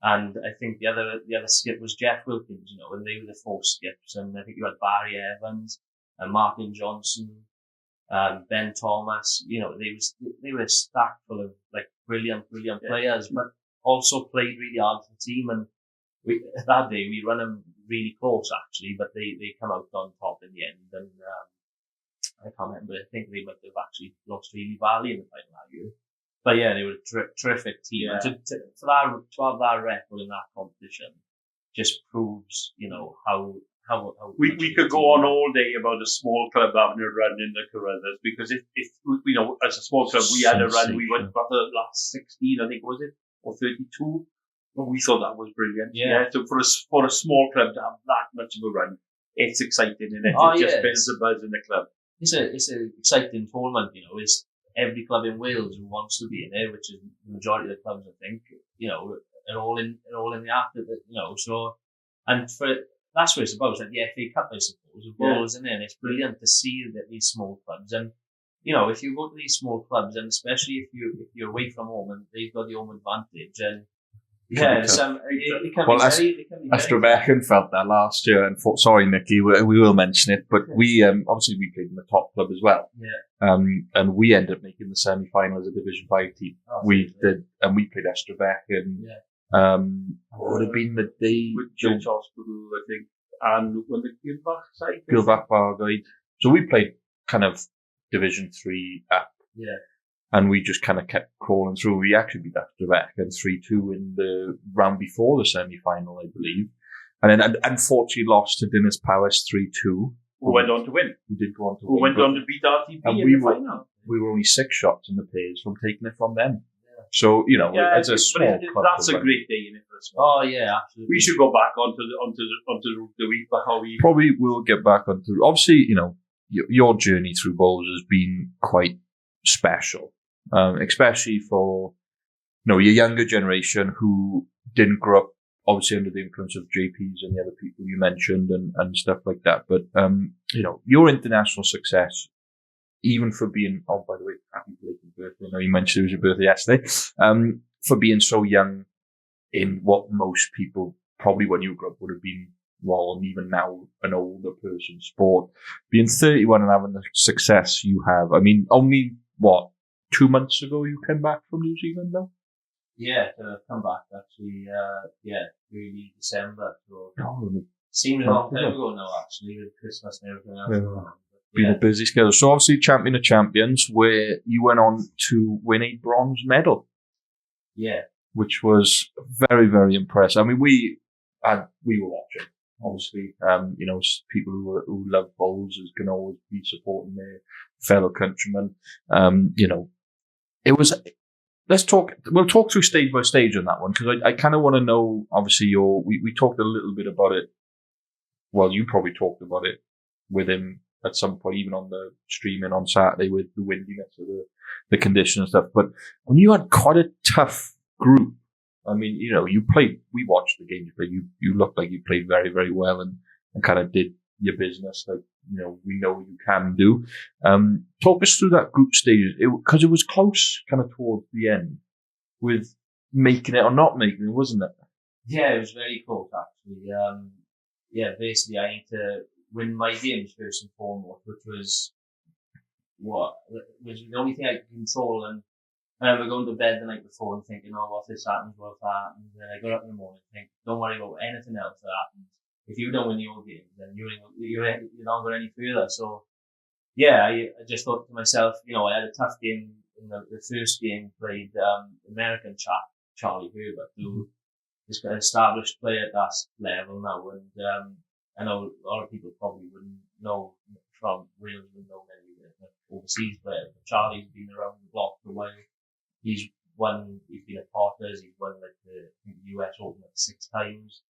And I think the other skip was Jeff Wilkins, and they were the 4 skips, and I think you had Barry Evans and Martin Johnson, Ben Thomas. They were stacked full of brilliant players, but also played really hard for the team. And that day we run them really close actually, but they come out on top in the end. And I can't remember. I think they might have actually lost to Ely Valley in the final that year. But yeah, they were a terrific team. Yeah. And to have that record in that competition just proves, how We could go on all day about a small club having a run in the Carruthers, because if as a small club we had a run, we went for the last 16, I think, was it, or 32. Well, we thought that was brilliant. Yeah. So for a small club to have that much of a run, it's exciting, isn't it? Oh, It just yeah. builds the buzz in the club. It's an exciting tournament, It's every club in Wales who wants to be in there, which is the majority of the clubs, I think, are all in the act of it, So, and that's what it's about. It's like the FA Cup, I suppose, of bowls, isn't it? And it's brilliant to see that these small clubs, and if you go to these small clubs, and especially if you're away from home and they've got the home advantage, and it can be very. Astrobechan felt that last year, and sorry, Nicky, we will mention it, but we obviously we played in the top club as well. Yeah. And we ended up making the semi-final as a Division 5 team. We did, and we played Astrobechan. Yeah. Would have been the day With Church Hospital, I think, and when the Gilbach side. Gilbach Barguide. So we played kind of Division 3 up. Yeah. And we just kind of kept crawling through. We actually beat Astrobechan 3-2 in the round before the semi-final, I believe. And then unfortunately lost to Dinas Powys 3-2. Who went on to win. Who did go on to Who win. went on to beat RTP And in we the were- final. We were only 6 shots in the pairs from taking it from them. Yeah. So, as a but small club. that's a great day in it for a small. Oh yeah, absolutely. We should go back onto the week for how we. Probably we'll get back onto, obviously, your journey through bowls has been quite special. Especially for, your younger generation who didn't grow up, obviously, under the influence of JPs and the other people you mentioned and stuff like that. But, your international success, even for being, oh, by the way, happy belated birthday. I know you mentioned it was your birthday yesterday. For being so young in what most people probably when you grew up would have been, well, and even now, an older person's sport. Being 31 and having the success you have. I mean, only, 2 months ago you came back from New Zealand now? Yeah, to come back actually, early December. So Oh, seems a long time ago now actually, with Christmas and everything else. been a busy schedule. So obviously Champion of Champions, where you went on to win a bronze medal. Yeah. Which was very, very impressive. I mean, we were watching, obviously. People who love bowls can always be supporting their fellow countrymen. It was. We'll talk through stage by stage on that one, because I kind of want to know. Obviously, we talked a little bit about it. Well, you probably talked about it with him at some point, even on the streaming on Saturday with the windiness of the condition and stuff. But when you had quite a tough group, I mean, we watched the game you played. You looked like you played very, very well and kind of did your business like, we know you can do. Talk us through that group stage, because it was close kind of towards the end with making it or not making it, wasn't it? Yeah, it was very close actually. Basically I need to win my games first and foremost, which was the only thing I could control. And I remember going to bed the night before and thinking, oh, what if this happens, what if that happens? And then I got up in the morning and think, don't worry about anything else that happens. If you don't win your games, then you're not going any further. So, yeah, I just thought to myself, I had a tough game in the first game, played American chap, Charlie Herbert, who is an established player at that level now. And I know a lot of people probably wouldn't know from Wales, wouldn't know many overseas players. But Charlie's been around the block for a while. He's been at Potters, he's won like the US Open like 6 times.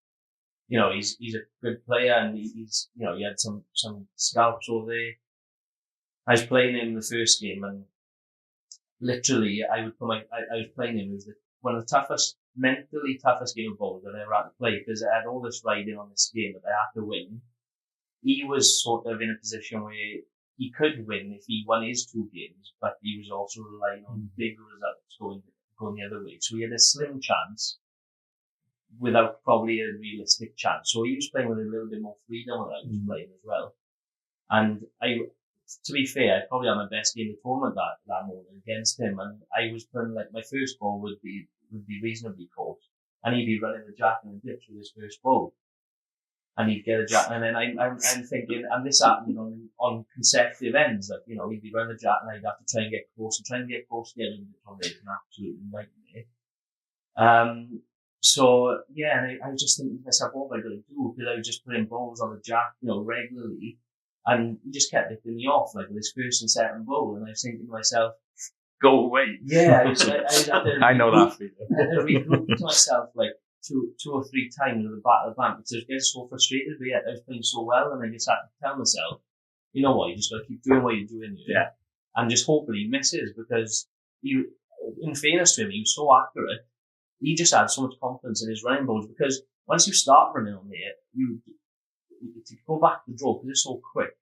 He's a good player, and he's he had some scalps over there. I was playing him in the first game, and literally I was playing him. It was one of the mentally toughest game of bowls I've ever had to play, because I had all this riding on this game that I had to win. He was sort of in a position where he could win if he won his 2 games, but he was also relying on big results going the other way. So he had a slim chance without probably a realistic chance. So he was playing with a little bit more freedom than I was playing as well. And to be fair, I probably had my best game of the tournament that morning against him. And I was playing like my first ball would be reasonably close, and he'd be running the jack in the ditch with his first ball, and he'd get a jack. And then I'm thinking, and this happened on consecutive ends, like he'd be running the jack, and I'd have to try and get close to get him on it. An absolute nightmare. So yeah, and I was just thinking to myself, what am I going to do? Because I was just putting balls on the jack, regularly, and he just kept lifting me off, like with his first and second ball. And I was thinking to myself, go away. Yeah, I know that feeling. I had to regroup to myself like two or three times at the back of the bank, because I was getting so frustrated, but yet I was playing so well, and I just had to tell myself, you know what, you just got to keep doing what you're doing here, and just hopefully he misses, because in fairness to him, he was so accurate. He just had so much confidence in his running balls, because once you start running on there, you to go back to the draw, because it's so quick,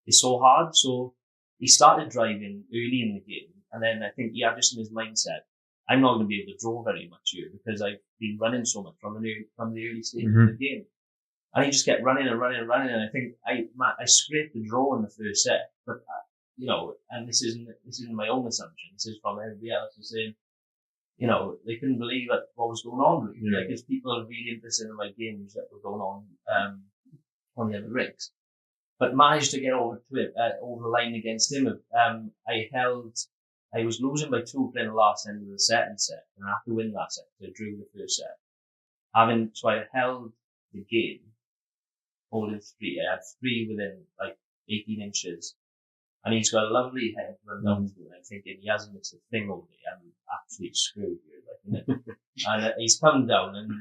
it's so hard. So he started driving early in the game, and then I think he had just in his mindset, I'm not going to be able to draw very much here, because I've been running so much from the early stages of the game. And he just kept running, and I think I scraped the draw in the first set, but and this isn't my own assumption. This is from everybody else who's saying, they couldn't believe what was going on, really. Like, because people are really interested in my games that were going on the other rigs. But managed to get over the line against him. I was losing by 2 playing the last end of the second set, and I had to win that set. So I drew the first set. So I held the game, holding 3. I had 3 within like 18 inches. And he's got a lovely head run down to it. I'm thinking he hasn't missed a thing over there. I'm absolutely screwed here, and he's come down and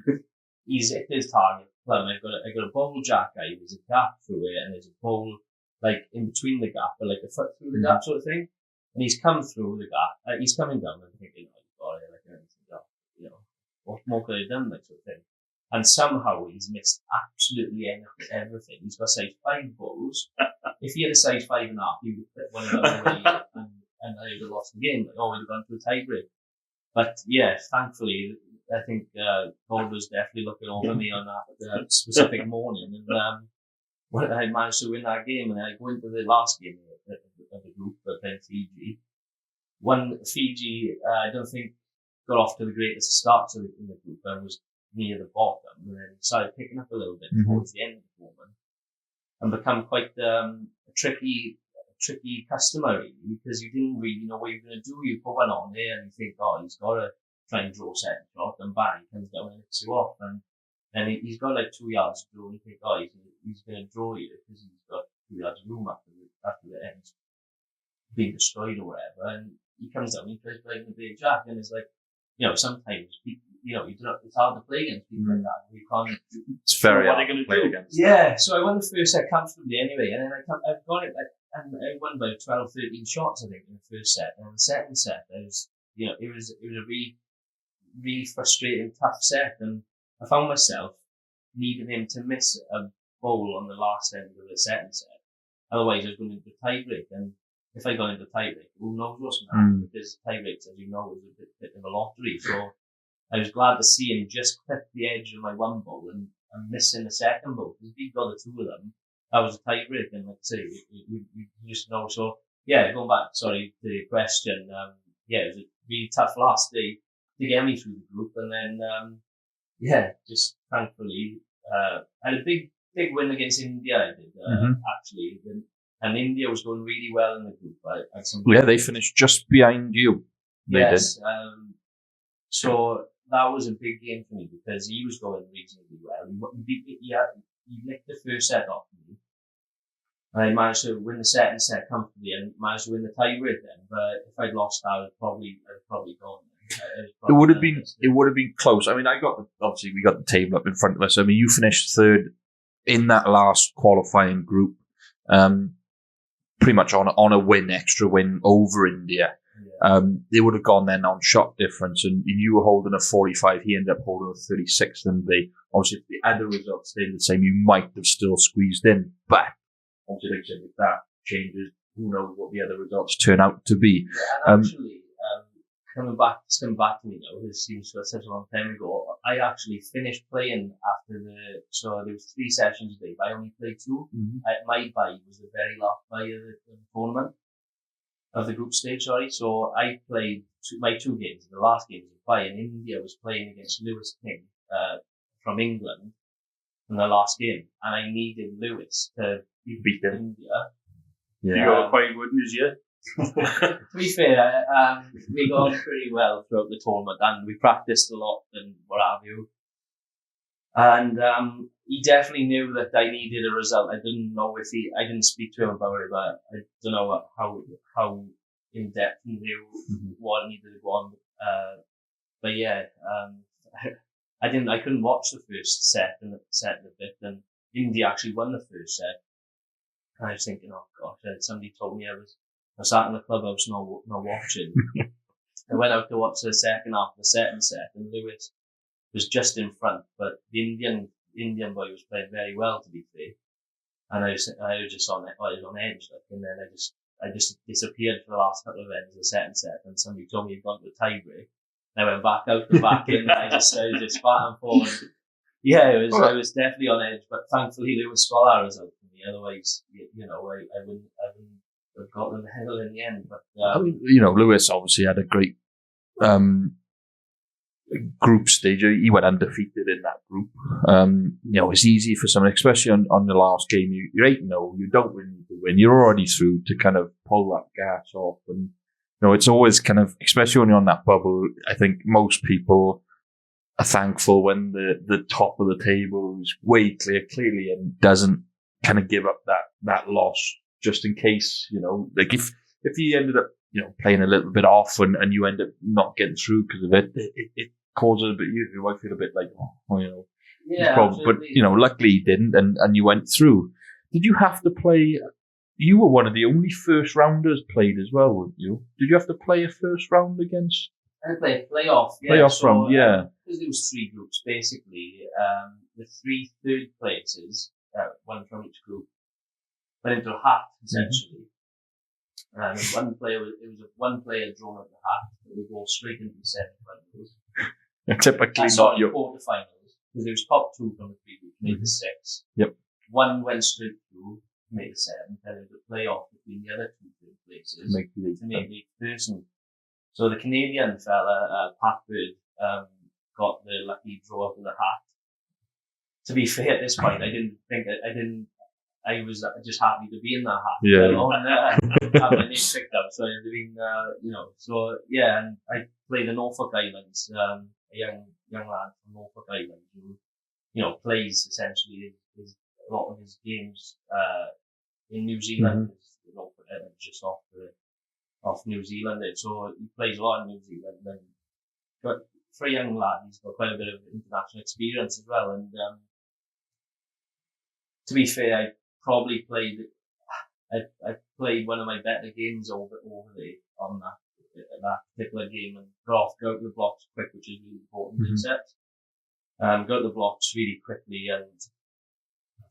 he's hit his target plumb. I got a bowl jack eye. There's a gap through it, and there's a bowl like in between the gap, or like a foot through the gap sort of thing. And he's come through the gap. He's coming down and thinking, oh, God, like anything, what more could I have done, like sort of thing. And somehow he's missed absolutely everything. He's got size 5 balls. If he had a size 5.5, he would put one of them away and I would have lost the game. Like, we'd have gone to a tiebreak. But yeah, thankfully, I think God was definitely looking over me on that specific morning. And when I managed to win that game, and I go into the last game of the group, playing Fiji. Fiji, I don't think got off to the greatest start in the group, and was near the bottom, and then started picking up a little bit towards the end of the tournament, and become quite a tricky customer, really, because you didn't really know what you're going to do. You put one on there, and you think, he's got to try and draw second shot, and bang, he comes down and hits you off, and then he's got like 2 yards to draw, and you think, he's going to draw you, because he's got 2 yards of room after the end's being destroyed or whatever, and he comes down, he tries playing the big jack, and it's like, sometimes it's hard to play against people like that. You can't. It's very what are hard they to going to play do? against. Yeah, so I won the first set comfortably anyway, and then I've got it, and I won by 12, 13 shots, I think, in the first set. And in the second set, it was a really, really frustrating, tough set, and I found myself needing him to miss a bowl on the last end of the second set. Otherwise, I was going into tiebreak, and if I got into tiebreak, who knows what's going to happen? Because tiebreaks, as you know, is a bit of a lottery. So I was glad to see him just clip the edge of my one bowl and missing the second bowl. Because if he'd got the two of them, that was a tiebreak, and like I say, you just know. So yeah, going back, sorry, to your question, it was a really tough last day to get me through the group, and then just thankfully, I had a big win against India. I did actually, and India was going really well in the group. I had some they finished just behind you. They did. So that was a big game for me because he was going reasonably well. He licked the first set off me. And I managed to win the second set comfortably and managed to win the tiebreak then. But if I'd lost that, I'd probably gone. It would have been close. I mean, obviously we got the table up in front of us. I mean, you finished third in that last qualifying group, pretty much on a extra win over India. Yeah. They would have gone then on shot difference, and you were holding a 45. He ended up holding a 36, and obviously if the other results stayed the same, you might have still squeezed in. But obviously, like I said, if that changes, who knows what the other results turn out to be. Yeah, and actually, coming back to me now, it seems such a long time ago. I actually finished playing after so there was 3 sessions a day, but I only played 2. Mm-hmm. My bye was the very last bye of the tournament, of the group stage, sorry. So I played my 2 games. The last game was a bye, and India was playing against Lewis King, from England in the last game, and I needed Lewis to beat India. Yeah. You got quite good news, yeah? To be fair, we got on pretty well throughout the tournament, and we practiced a lot and what have you. And he definitely knew that I needed a result. I didn't know I didn't speak to him about it, but I don't know how in depth he knew what needed to go on. But yeah, I couldn't watch the first set and the fifth, and India actually won the first set. And I was thinking, oh gosh, somebody told me I sat in the clubhouse not watching. I went out to watch the second half of the second set, and Lewis was just in front, but the Indian boy was playing very well, to be fair. And I was just on edge, and then I just disappeared for the last couple of ends of the second set, and somebody told me he'd gone to a tiebreak. I went back out and back in, and I was just back and forward. Yeah, I was definitely on edge, but thankfully Lewis got that result for me. Otherwise, I wouldn't have got the medal in the end. But Lewis obviously had a great group stage. He went undefeated in that group. It's easy for someone, especially on the last game. You're 8-0. You don't really need to win. You're already through to kind of pull that gas off. And it's always kind of, especially when you're on that bubble. I think most people are thankful when the top of the table is way clearly and doesn't kind of give up that loss just in case. Like if he ended up playing a little bit off and you end up not getting through because of it, it causes a bit. You might feel a bit like, yeah, but luckily he didn't, and you went through. Did you have to play? You were one of the only first rounders played as well, weren't you? Did you have to play a first round against? I played playoff. Yeah, playoff round, yeah. Because there was 3 groups basically. The 3 third places, one from each group, went into a hat essentially. And one player drawn at the hat that would go straight into the semi-finals. Typically not your quarterfinals, because there was top 2 from the 3 groups, made the 6. Yep. One went straight through, made the 7th, and there was a playoff between the other 2 third places to make the 8th person. So the Canadian fella, Pat Bird, got the lucky draw of the hat. To be fair, at this point, I was just happy to be in that hat. Yeah. Have my name picked up. So I've been, so yeah, and I played in Norfolk Islands, a young lad from Norfolk Islands who, plays essentially a lot of his games, in New Zealand, just off New Zealand. So he plays a lot in New Zealand, and But for a young lad, he's got quite a bit of international experience as well. And to be fair, I probably played one of my better games over there on that particular game, and got out the blocks quick, which is really important in sets. Got out the blocks really quickly, and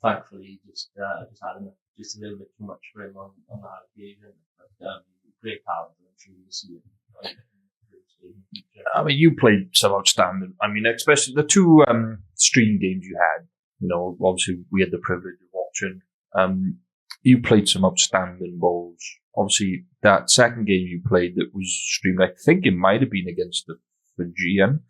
thankfully just had just a little bit too much for him on that occasion. But great talent, and I'm sure you'll see it. I mean, you played some outstanding. I mean, especially the two stream games you had. You know, obviously we had the privilege of watching. You played some outstanding bowls. Obviously, that second game you played that was streamed, I think it might have been against the Fijian.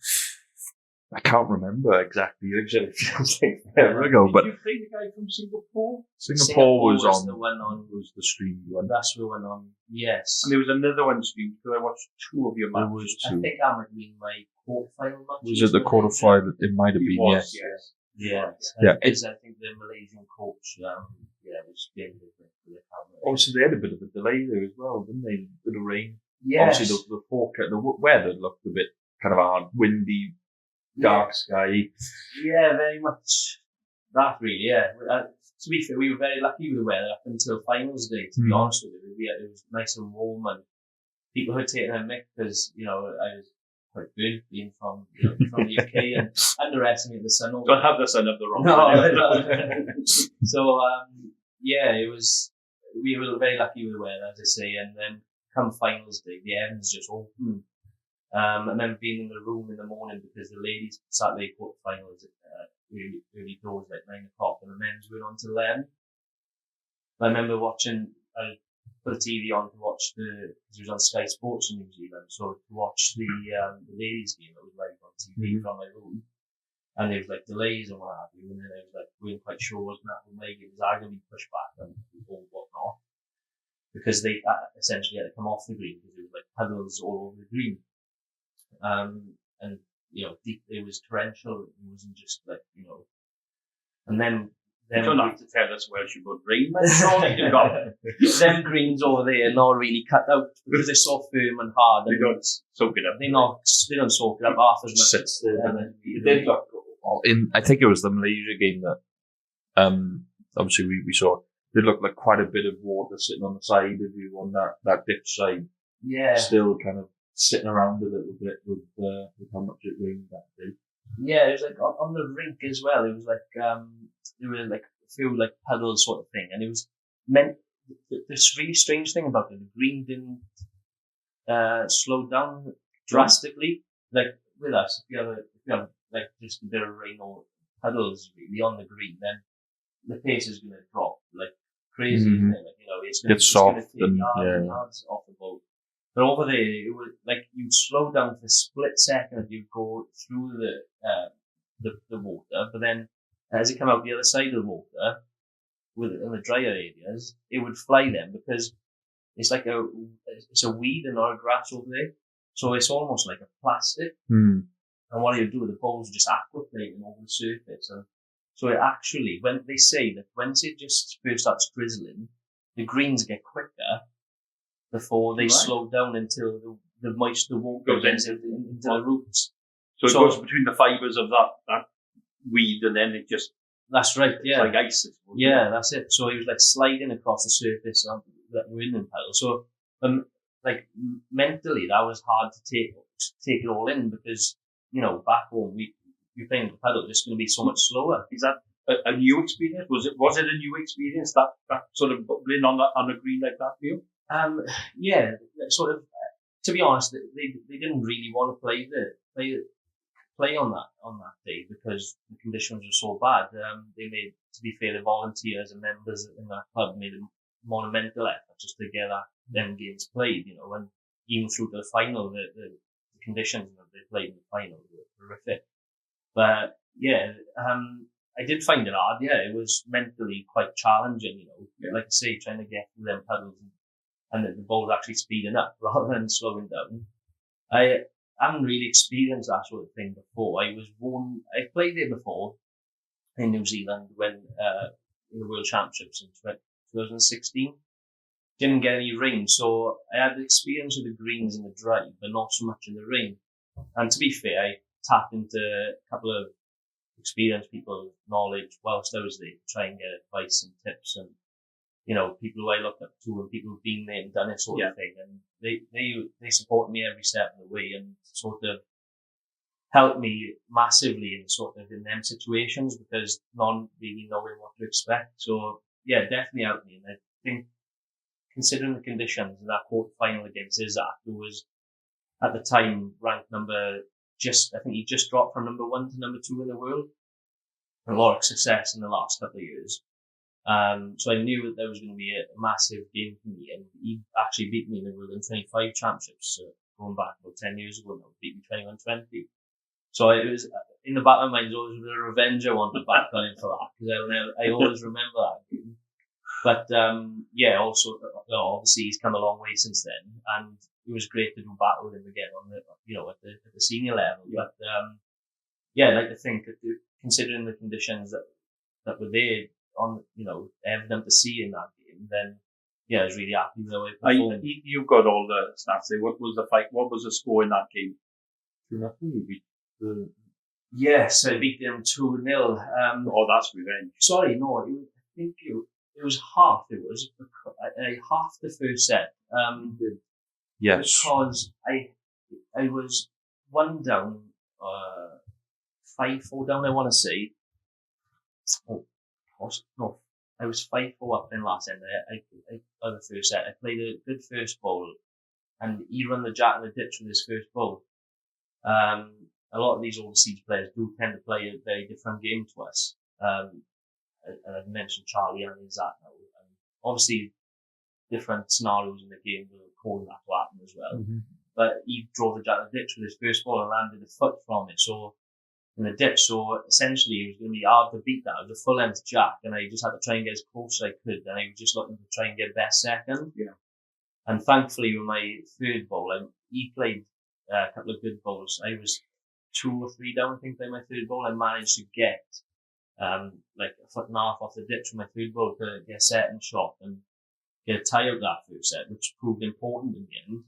I can't remember exactly. It feels like forever ago. But did you play the guy from Singapore? Singapore was on. The one on was the stream one. That's the one on. Yes. And there was another one streamed because I watched two of your matches. There was two. I think that might have been my quarterfinal match. Was it the quarterfinal? It might have been. Was, yes. Yeah. Because I think the Malaysian coach, was getting different for the camera. Obviously, they had a bit of a delay there as well, didn't they? A bit of rain. Yes. Obviously, the forecast, the weather looked a bit kind of hard, windy, dark sky. Yeah, very much that, really, yeah. To be fair, we were very lucky with the weather up until finals day, to be honest with you. It was nice and warm, and people were taking a mick because, I was quite good being from the UK and underestimating the sun. Don't have the sun up the wrong way. So, it was, we were very lucky with the weather, as I say, and then come finals day, the ends just opened. And then being in the room in the morning because the ladies Saturday quarterfinals early doors like 9 o'clock, and the men's went on till 11. I remember watching, I put the TV on to watch because it was on Sky Sports in New Zealand, so to watch the ladies game that was live on TV from my room, and there was like delays and what have you, and then I was like, we weren't quite sure wasn't that when my game was either going to be pushed back and whatnot, because they essentially had to come off the green because there was like puddles all over the green. And it was torrential. It wasn't just like, and then you don't have to tell us Welsh about rain. Them greens over there are not really cut out because they're so firm and hard. They don't soak it up. They don't soak it up half as much. It did look I think it was the Malaysia game that obviously we saw. It looked like quite a bit of water sitting on the side of you on that ditch side. Yeah. Still kind of sitting around a little bit with how much it rained that day. Yeah, it was like on the rink as well. It was like there were like a few like puddles sort of thing, and it was meant. This really strange thing about it, the green didn't slow down drastically. Like with us, if you have like just a bit of rain or puddles really on the green, then the pace is going to drop like crazy. Isn't it? Like, it's soft and yards off the boat. But over there, it was like you'd slow down for a split second as you go through the water, but then as it came out the other side of the water, in the drier areas, it would fly them because it's like it's a weed and not a grass over there, so it's almost like a plastic. And what you do with the bowls just aquaplaning over the surface, and so it actually, when they say that once it just first starts drizzling, the greens get quicker before they slow down until the water goes into the roots. So it goes between the fibres of that weed, and then it just... That's right, yeah. It's like ice. Yeah, that's it. So it was like sliding across the surface of that winning pedal. So, mentally, that was hard to take it all in because, back home, we playing the pedal just going to be so much slower. Is that a new experience? Was it a new experience, that sort of bubbling on a green like that for you? Yeah, sort of. To be honest, they didn't really want to play on that day because the conditions were so bad. They made, to be fair, the volunteers and members in that club made a monumental effort just to get them games played. And even through to the final, the conditions that they played in the final were horrific. But yeah, I did find it hard. Yeah, it was mentally quite challenging. Like I say, trying to get through them puddles and the ball actually speeding up rather than slowing down. I haven't really experienced that sort of thing before. I played there before in New Zealand when in the World Championships in 2016. Didn't get any rain, so I had the experience of the greens in the dry, but not so much in the rain. And to be fair, I tapped into a couple of experienced people, knowledge, whilst I was there, to try and get advice and tips and, people who I looked up to and people who've been there and done it sort of thing. And they supported me every step of the way and sort of helped me massively in them situations because not really knowing what to expect. So yeah, definitely helped me. And I think considering the conditions in that quarter final against Isaac, who was at the time ranked I think he just dropped from number 1 to number 2 in the world. A lot of success in the last couple of years. So I knew that there was going to be a massive game for me, and he actually beat me in the World Under-25 Championships, going back about 10 years ago now, beat me 21-20. So it was, in the back of my mind, there was a revenge I wanted back on him for that, because I always remember that game. But, also, obviously he's come a long way since then, and it was great to do battle with him again on the, at the senior level. But, I'd like to think that considering the conditions that were there on, evident to see in that game, then, I was really happy with the way it performed. You got all the stats there. What was the fight? What was the score in that game? 2-0. You beat the... Yes, I beat them 2-0. That's revenge. Sorry, no, I think it was half. It was half the first set. Yes. Because I was 1 down, 5-4 down, I want to say. No, I was 5-4 up in last end. I the first set. I played a good first bowl, and he run the jack in the ditch with his first bowl. A lot of these overseas players do tend to play a very different game to us. And I've mentioned Charlie and Isaac now. And obviously, different scenarios in the game will cause that to happen as well. Mm-hmm. But he drove the jack in the ditch with his first ball and landed a foot from it. So, in the ditch. So, essentially, it was going to be hard to beat that. It was a full length jack, and I just had to try and get as close as I could. And I was just looking to try and get best second. Yeah. And thankfully, with my third ball, he played a couple of good balls. I was 2 or 3 down, I think, by my third ball. I managed to get like a foot and a half off the ditch with my third ball to get a second shot and get a tie out that first set, which proved important in the end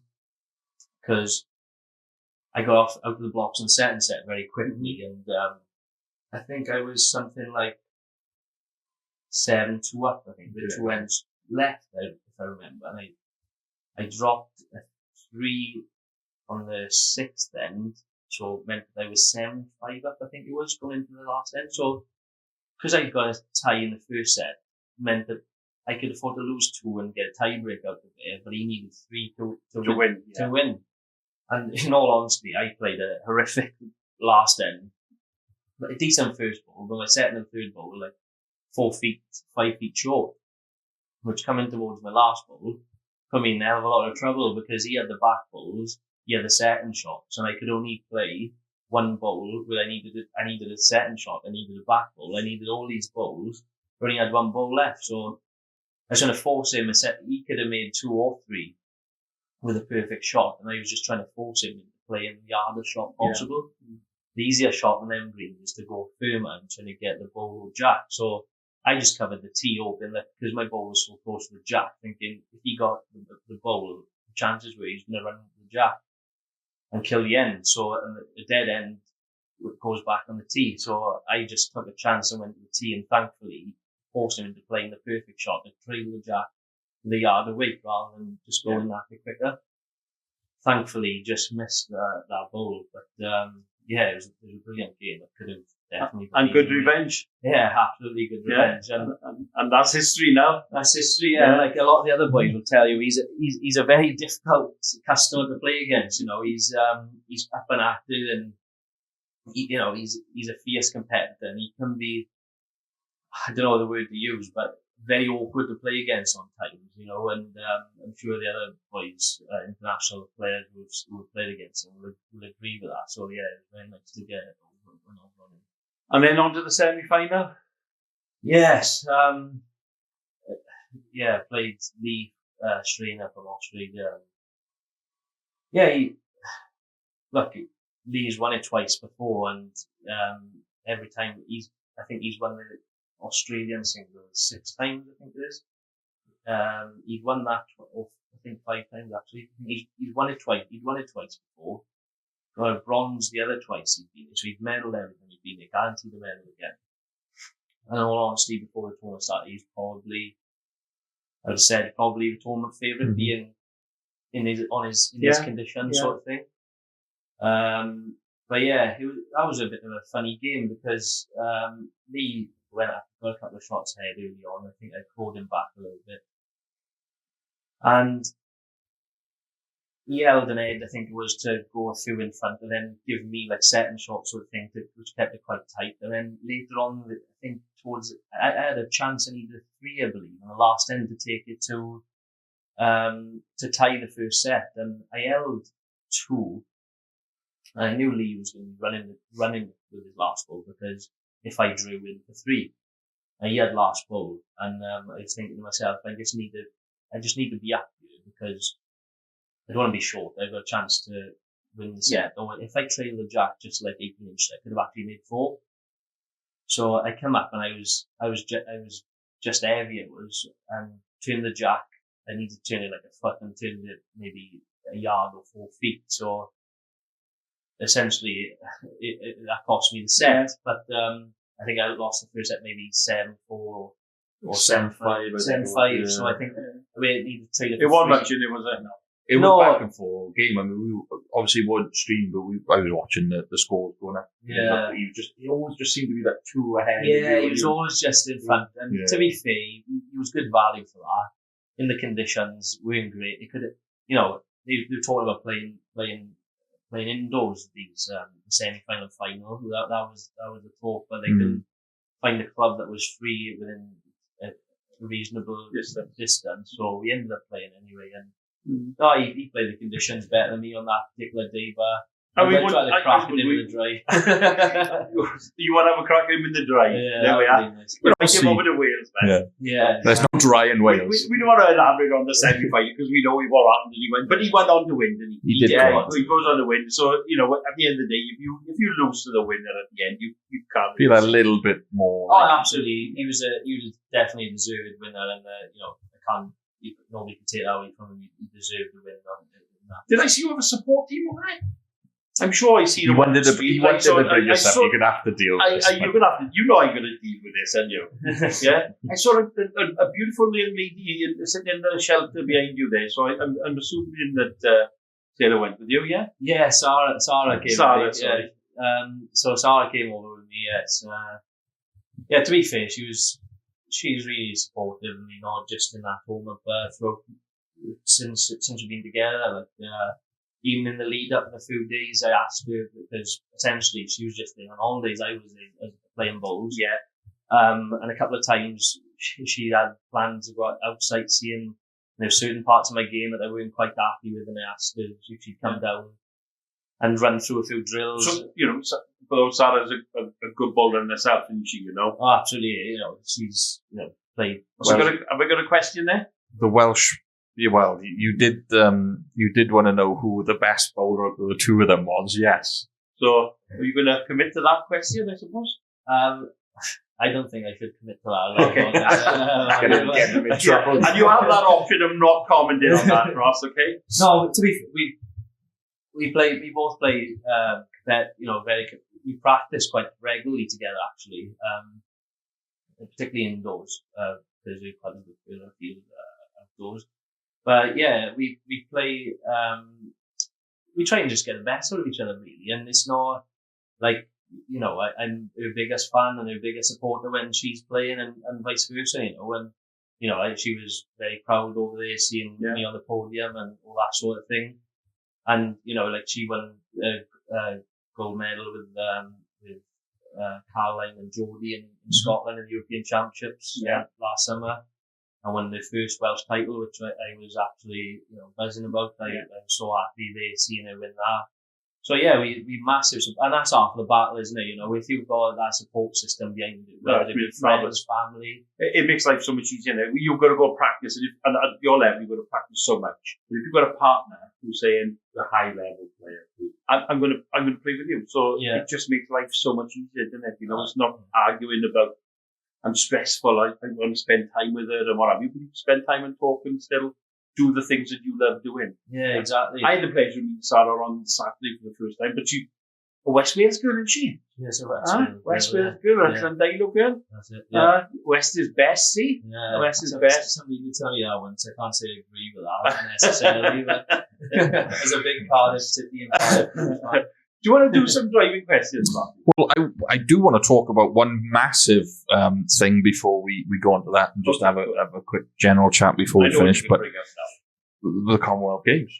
because I got out of the blocks in the second set very quickly, and I think I was something like 7-2 up, I think, with 2 ends left, if I remember, and I dropped a 3 on the 6th end, so it meant that I was 7-5 up, I think it was, going into the last end. So, because I got a tie in the first set, meant that I could afford to lose 2 and get a tie break out of it, but he needed 3 to win. Yeah. To win. And in all honesty, I played a horrific last end, a decent first ball, but my second and third ball were like 4 feet, 5 feet short, which coming towards my last ball put me in a hell of a lot of trouble because he had the back balls, he had the second shots, and I could only play 1 bowl where I needed a second shot, I needed a back ball, I needed all these bowls, but I only had 1 bowl left, so I was trying to force him he could have made 2 or 3 with a perfect shot, and I was just trying to force him into playing the hardest shot possible. Yeah. The easier shot on them green was to go firmer and trying to get the ball with jack. So I just covered the tee open because my ball was so close to the jack, thinking if he got the ball, the chances were he's going to run into the jack and kill the end. So the dead end goes back on the tee. So I just took a chance and went to the tee, and thankfully forced him into playing the perfect shot to trail the jack the yard away rather than just going that bit quicker. Thankfully, just missed that ball, but it was a brilliant game. It could have definitely and good revenge. Yeah, absolutely good revenge, and that's history now. That's history. Yeah, like a lot of the other boys will tell you, he's a very difficult customer to play against. He's up and active, and he's a fierce competitor, and he can be, I don't know the word to use, but very awkward to play against on times, and I'm sure the other boys, international players who have played against him will agree with that. So yeah, it was very nice to get it over and over on him. And then on to the semi-final? Yes, played Lee Strainer from Australia. Lee's won it twice before, and every time I think he's won the Australian singles 6 times, I think it is. He'd won that, I think 5 times actually. He's won it twice. He'd won it twice before. got a bronze the other twice he's been. So he's medalled everything he's been there, guaranteed a medal again. And in all honesty, before the tournament started, he's probably, I would have said, probably the tournament favourite, being in his condition sort of thing. But yeah, that was a bit of a funny game because Lee went up, got a couple of shots ahead early on. I think I called him back a little bit. And he held an head, I think it was, to go through in front and then give me like second shot sort of thing, which kept it quite tight. And then later on, I think I had a chance, I needed a 3, I believe, on the last end to take it to tie the first set. And I held 2. And I knew Lee was going to be running with his last ball because if I drew in for 3, and he had last ball, and I was thinking to myself, I just need to be up here because I don't want to be short. I've got a chance to win the set. Or if I trail the jack just like 18 inches, I could have actually made 4. So I come up and I was just heavy. It was, and turned the jack. I needed to turn it like a foot and turned it maybe a yard or 4 feet. So essentially, that cost me the set. But I think I lost the first set maybe 7-4 or 7-5. 7-5. So I think we needed to trade it. It wasn't much in it, was it? It was back and forth game. I mean, we obviously wouldn't stream, but I was watching the scores going up. Yeah. He always just seemed to be like 2 ahead. Yeah, he was always just in front. And to be fair, he was good value for that. In the conditions, weren't great. He could have, they were talking about playing indoors, these, the semi-final and final. That was the talk, but they couldn't find a club that was free within a reasonable distance. So we ended up playing anyway. And he played the conditions better than me on that particular day, but I tried to crack him in the dry. You want to have a crack him in the dry? Yeah, there we are. Nice. I came over to Wales, man. Yeah. There's no dry in Wales. We don't want to elaborate on the semi-final because we know what happened and he went. But he went on to win, didn't he? He did. He goes on to win. So, at the end of the day, if you lose to the winner at the end, you can't feel a little bit more. Oh, absolutely. He was definitely a deserved winner, and nobody can take that away from him. He deserved the win. Did I see you have a support team over there? I'm sure I see you wanted to bring us up. You're going to have to deal with this. You're going to have to. You know I'm going to deal with this, aren't you? Yeah. I saw a beautiful young lady sitting in the shelter behind you there. So I'm assuming that Sarah went with you. Yeah. Yeah, Sarah came. Sarah, so Sarah came over with me. Yes. To be fair, she's really supportive of me, not just in that moment, but since we've been together. Even in the lead up in a few days, I asked her because essentially she was just there on holidays. I was there playing bowls. Yeah. And a couple of times she had plans to go out sightseeing. And there were certain parts of my game that I weren't quite happy with, and I asked her if she'd come down and run through a few drills. So, Sarah's a good bowler in herself, isn't she? Oh, absolutely. She's played. Have I got a question there? The Welsh. Well, you did want to know who the best bowler of the two of them was, yes. So, are you going to commit to that question, I suppose? I don't think I should commit to that. Okay. Get them in trouble. And you have that option of not commenting on that, Ross, okay? No, to be we both play, we practice quite regularly together, actually, particularly indoors, because we've had a good field outdoors. But yeah, we play, we try and just get the best out of each other, really. And it's not like, I'm her biggest fan and her biggest supporter when she's playing and vice versa, And, she was very proud over there seeing me on the podium and all that sort of thing. And, she won a gold medal with Caroline and Jodie in Scotland in the European Championships last summer. And won the first Welsh title, which I was actually, buzzing about. I was so happy there seeing her win that. So yeah, we massive, and that's half of the battle, isn't it? If you've got that support system behind it, whether it be friends, family, it makes life so much easier. You've got to go practice, and at your level, you've got to practice so much. But if you've got a partner who's saying the high level player, I'm going to play with you. So it just makes life so much easier, doesn't it? It's not arguing about. I'm stressful. I want to spend time with her and what have you. But you spend time and talk and still do the things that you love doing. Yeah, exactly. I had the pleasure of meeting Sarah on Saturday for the first time, but she, a West Wales girl, isn't she? Yes, a West Wales. West Wales girl, excellent dialogue girl. That's it. Yeah. West is best, see? Yeah. West is best. Somebody to tell you that once. I can't say I agree with that necessarily, but as a big Cardiff City and Cardiff. Do you want to do some driving questions, Mark? Well, I do want to talk about one massive thing before we go on to that and just have a quick general chat before we finish. But the Commonwealth Games.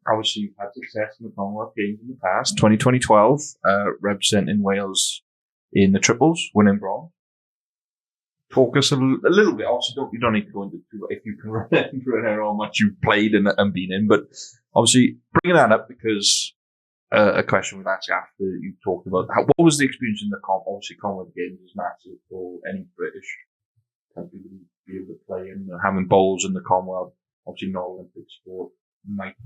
Obviously, you've had success in the Commonwealth Games in the past. 2012, representing Wales in the triples, winning bronze. Talk us a little bit. Obviously, you don't need to go into if you can remember how much you've played and been in, but obviously bringing that up because a question we've asked after you talked about what was the experience in the obviously Commonwealth Games is massive for any British country to be able to play in. Having bowls in the Commonwealth, obviously not Olympic sport. Might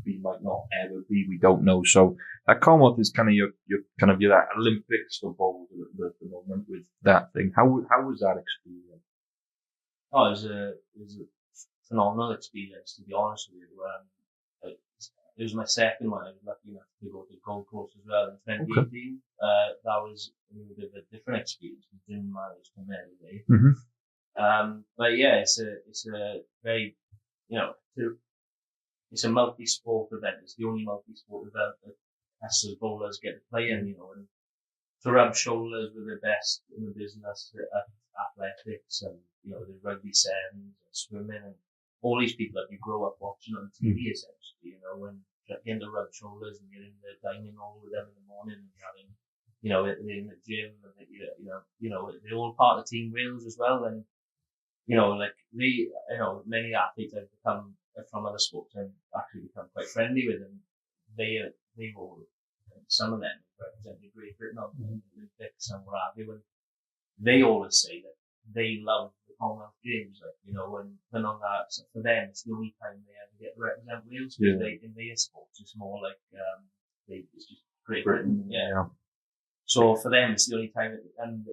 not ever be. We don't know. So that Commonwealth is kind of your that Olympics for bowls at the moment with that thing. How was that experience? Oh, it was a phenomenal experience, to be honest with you. It was my second one. I was lucky enough to go to Gold Coast as well in 2018. Okay. That was a little bit of a different experience. We didn't manage to come every day. Mm-hmm. But yeah, it's a very it's a multi-sport event. It's the only multi-sport event that us as bowlers get to play in, and to rub shoulders with the best in the business at athletics and, the rugby sevens and swimming and all these people that you grow up watching on TV essentially, when you're getting to rub shoulders and you're in the dining hall with them in the morning and you're having, they're in the gym and they're all part of Team Wales as well. And, many athletes have become from other sports and actually become quite friendly with them. They all, some of them represented Great Britain on the Olympics and what have you, and they always say that they love the Commonwealth Games, and on that, so for them, it's the only time they ever get to represent Wales, because in their sports, it's more like, it's just Great Britain, yeah. So for them, it's the only time, and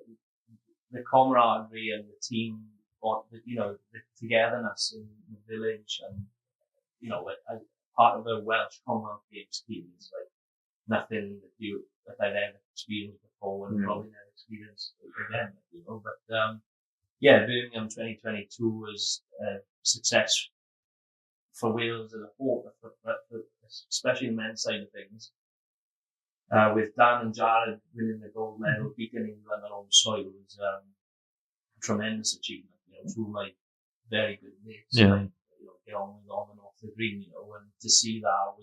the camaraderie and the team, the togetherness in the village, and as part of the Welsh Commonwealth Games team is like nothing that I've ever experienced before, and probably never experienced again. But Birmingham 2022 was a success for Wales as a whole, especially the men's side of things. With Dan and Jared winning the gold medal, beating England on home soil was a tremendous achievement. Two of my very good mates, get on and off the green, and to see that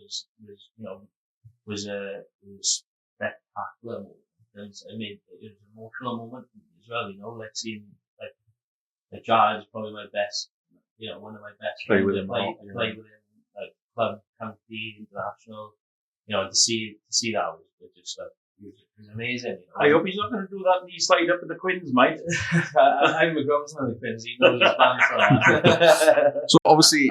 was a spectacular moment. I mean, it was an emotional moment for me as well, like seeing like Jared is probably my best, one of my best play friends. With him, play with him, like club, county, international. To see that was just it was amazing. I hope he's not going to do that knee slide up at the Quins, mate. I'm a groundsman of the Quins. He knows his plan for that. So obviously,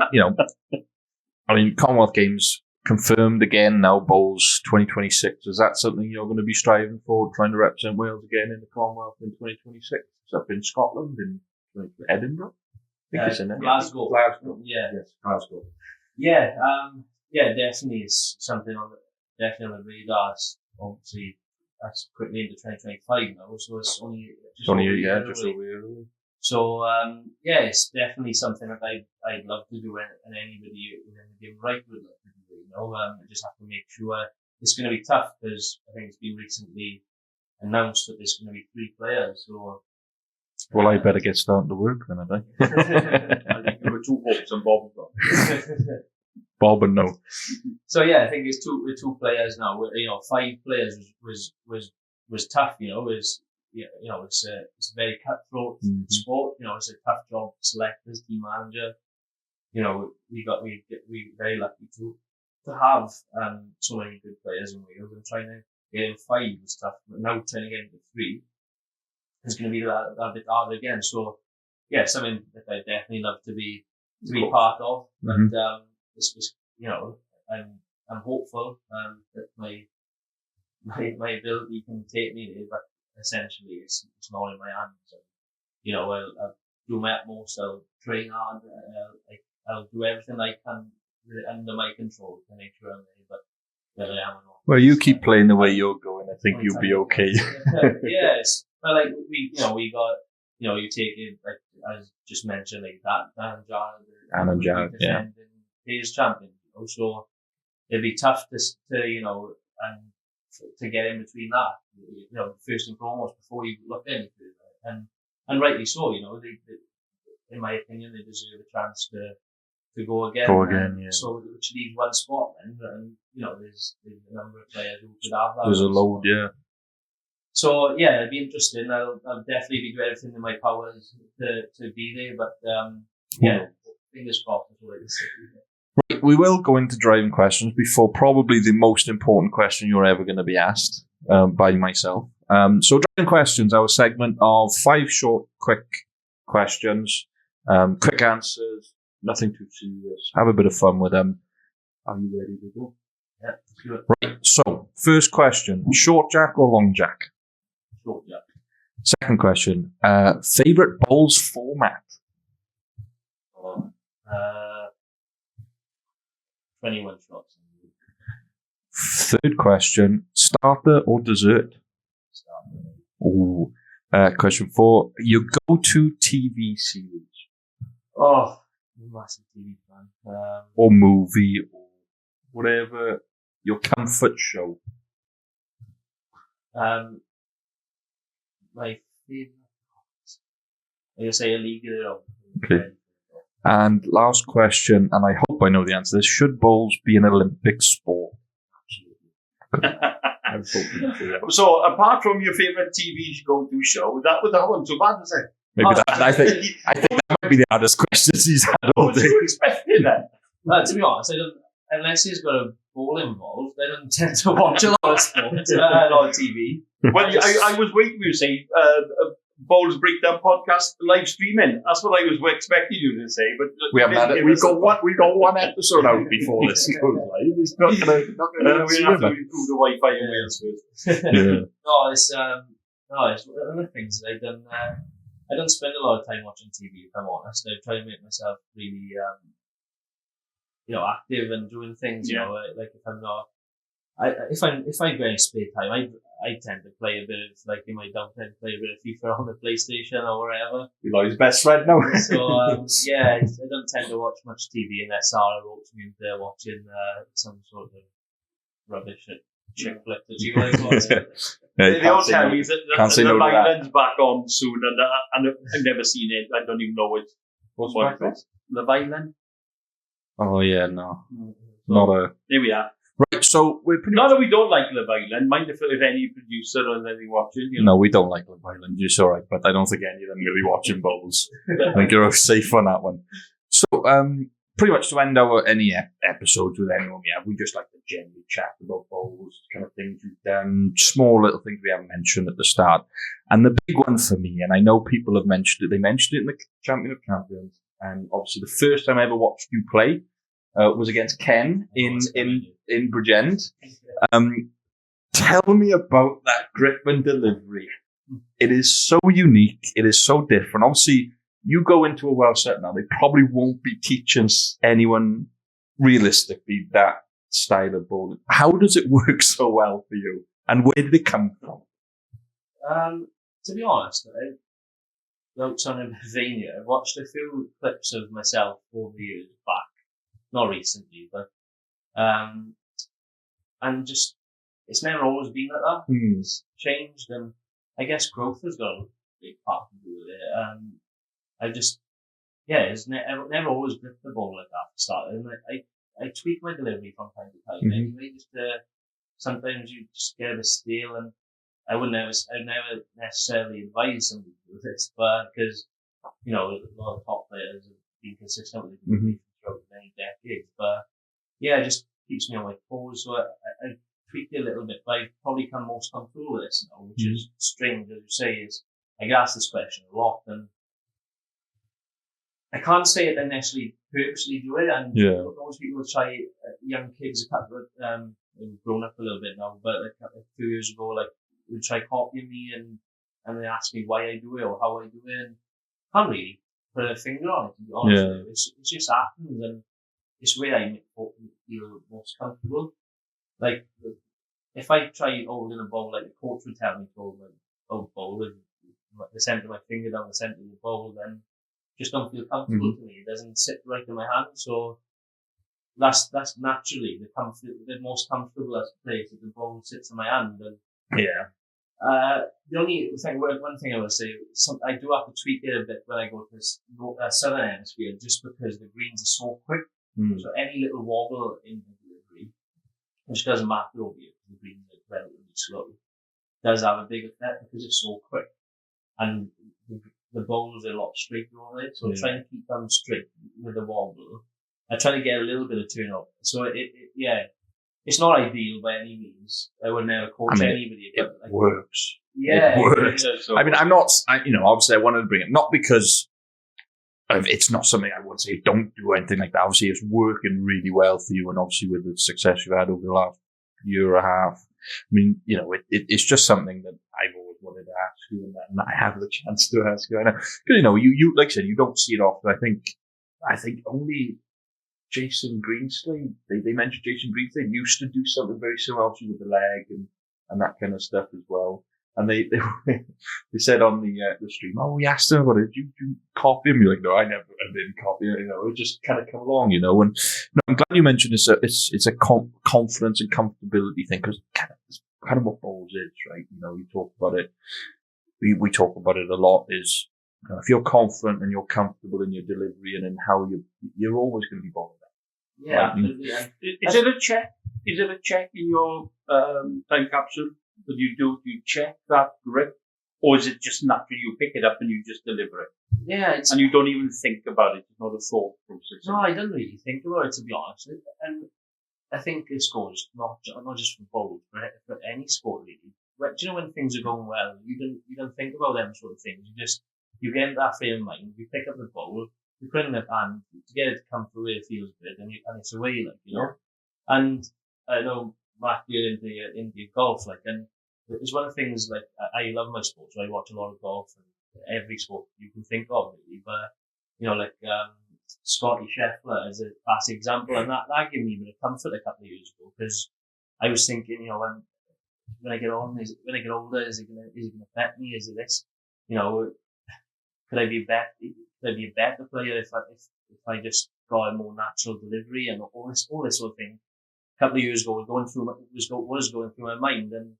Commonwealth Games confirmed again now. Bowls 2026. Is that something you're going to be striving for, trying to represent Wales again in the Commonwealth in 2026? Is that in Scotland, in Edinburgh? I think it's in Glasgow. Yeah. Yes, Glasgow. Yeah. Definitely is something definitely on the radar. Obviously, that's quickly into 2025 now, so it's only just over a year away. So, it's definitely something that I'd love to do, and anybody within the game right would love to do, I just have to make sure. It's going to be tough, because I think it's been recently announced that there's going to be 3 players, so. Well, I better get starting to work then, I think. I think there were 2 hopes and Bob. Bob and no. So I think it's two players now. 5 players was tough. It's a very cutthroat sport. It's a tough job to select as team manager. We very lucky to have so many good players in Wales, and trying to get in 5 was tough. But now trying to get into 3 is going to be a bit harder again. So something that I definitely love to be part of. Mm-hmm. And I'm hopeful that my ability can take me there, but essentially it's not in my hands. And, I'll do my utmost. I'll train hard. I'll do everything I can under my control to make sure I'm there, but whether I am or not. Well, you keep playing the way you're going. I think you'll be okay. Yes, but like we got, you take it like as just mentioned, like that Dan Jarrett, defending his champion. So it'd be tough to and to get in between that. First and foremost before you look any further, and rightly so. They in my opinion, they deserve a chance to go again. Yeah. So which leaves one spot then, and there's a number of players who could have that. There's a load, yeah. So yeah, it'd be interesting. I'll definitely be doing everything in my powers to be there, but fingers crossed. Right, we will go into driving questions before probably the most important question you're ever going to be asked by myself. So driving questions, our segment of 5 short, quick questions, quick answers, nothing too serious. Have a bit of fun with them. Are you ready to go? Yeah, sure. Right, so first question, short jack or long jack? Short jack. Second question, favourite bowls format? 21 shots. Third question, starter or dessert? Starter. Ooh. Question 4, your go-to TV series? Oh, massive TV fan. Or movie, or whatever, your comfort show? My favourite, I'm going to say a league of Okay. And last question, and I hope I know the answer to this, should bowls be an Olympic sport? Absolutely. So, apart from your favourite TV go-to show, that wasn't so bad, was it? Maybe I think that might be the hardest questions he's had all What day. were you expecting then? To be honest, unless he's got a ball involved, I don't tend to watch a lot of sport, a lot of TV. Well, I was waiting for you to say Bowls Breakdown podcast live streaming. That's what I was expecting you to say, but We haven't had it. We got one episode out before this goes live. It's not gonna we have to improve the Wi-Fi in Wales first. Yeah. It's one of the things I don't spend a lot of time watching TV, if I'm honest. I try to make myself really, active and doing things. Like if I'm not, if I get any spare time, I tend to play a bit of, like in my downtime, play a bit of FIFA on the PlayStation or wherever. You're like his best friend now. So I don't tend to watch much TV unless Sarah ropes me into watching some sort of rubbish chick flick that you guys watch. They all tell me that Love Island's back on soon, and I've never seen it. I don't even know it. What's back on? Love Island. Oh yeah, no, not a. Here we are. Right, so we're pretty. Not that we don't like Love Island. Mind if any producer or anything watching. No, we don't like Love Island. You're all right, but I don't think any of them are going to be watching bowls. I think you're safe on that one. So, pretty much to end any episodes with anyone we just like to generally chat about bowls, kind of things we've done, small little things we haven't mentioned at the start. And the big one for me, and I know people have mentioned it, they mentioned it in the Champion of Champions, and obviously the first time I ever watched you play was against Ken in Bridgend. Tell me about that grip and delivery. It is so unique. It is so different. Obviously, you go into a Welsh set now, they probably won't be teaching anyone realistically that style of bowling. How does it work so well for you? And where did it come from? To be honest, without sounding vain, I've watched a few clips of myself over the years back. Not recently, but and just it's never always been like that. It's changed, and I guess growth has got a big part to do with it. It's never always gripped the ball like that to start. And I tweak my delivery from time to time. Anyway, sometimes you just get a bit stale, and I'd never necessarily advise somebody to do this, but because a lot of top players have been consistent with it throughout many decades. But it just keeps me on my toes. So I tweaked it a little bit, but I've probably come most comfortable with this now, which is strange, as you say. I get asked this question a lot, and I can't say it and necessarily purposely do it. And most people will try, young kids, they've grown up a little bit now, but a few years ago, would try copying me and they ask me why I do it or how I do it. And can't really put a finger on it, to be honest. Yeah. With you. It just happens, and it's where I feel most comfortable. Like, if I try holding a bowl, like the coach would tell me to hold my bowl with the centre of my finger down the centre of the bowl, then just don't feel comfortable to me. It doesn't sit right in my hand, so that's naturally the most comfortable place that the bowl sits in my hand. And the only thing, one thing I would say, I do have to tweak it a bit when I go to this southern hemisphere, just because the greens are so quick. So any little wobble in the delivery, which doesn't matter over here, because the greens are relatively slow, does have a big effect because it's so quick. And the bowls are a lot straighter over it, so trying to keep them straight with the wobble, I try to get a little bit of turn up. So it's not ideal by any means. I would never coach anybody. But it works. Yeah. It works. So I mean, I'm not, obviously I wanted to bring it, not because it's not something I would say don't do anything like that. Obviously it's working really well for you, and obviously with the success you've had over the last year and a half. I mean, it's just something that I've always wanted to ask you, and I have the chance to ask you. I know. Because, you like I said, you don't see it often. I think only Jason Greenslade, they mentioned Jason Greenslade used to do something very similar, obviously with the leg and that kind of stuff as well. And they said on the stream, oh, we asked him about it. Did you copy him? You're like, no, I didn't copy it. It just kind of come along, And I'm glad you mentioned this. It's a confidence and comfortability thing, because it's kind of what bowls is, right? You talk about it. We talk about it a lot. Is if you're confident and you're comfortable in your delivery and in how you're always going to be bowling. Yeah, right? absolutely. Is it a check? Is it a check in your time capsule that you do? Do you check that grip, or is it just naturally you pick it up and you just deliver it? Yeah, and you don't even think about it. It's not a thought process. No, I don't really think about it, to be honest. And I think this goes not just for bowls, but for any sport really. But do you know when things are going well, you don't think about them sort of things. You get into that frame of mind. You pick up the bowl, you put it in the hand to get it to come through where it feels good, and it's away, And I know Matt, you're into golf, and it's one of the things, I love my sport, so I watch a lot of golf and every sport you can think of really, but Scotty Scheffler is a classic example, and that gave me a bit of comfort a couple of years ago, because I was thinking, when I get older, is it gonna affect me? Is it this? Could I be a better player if I just got a more natural delivery and all this sort of thing? A couple of years ago, was going through my mind, and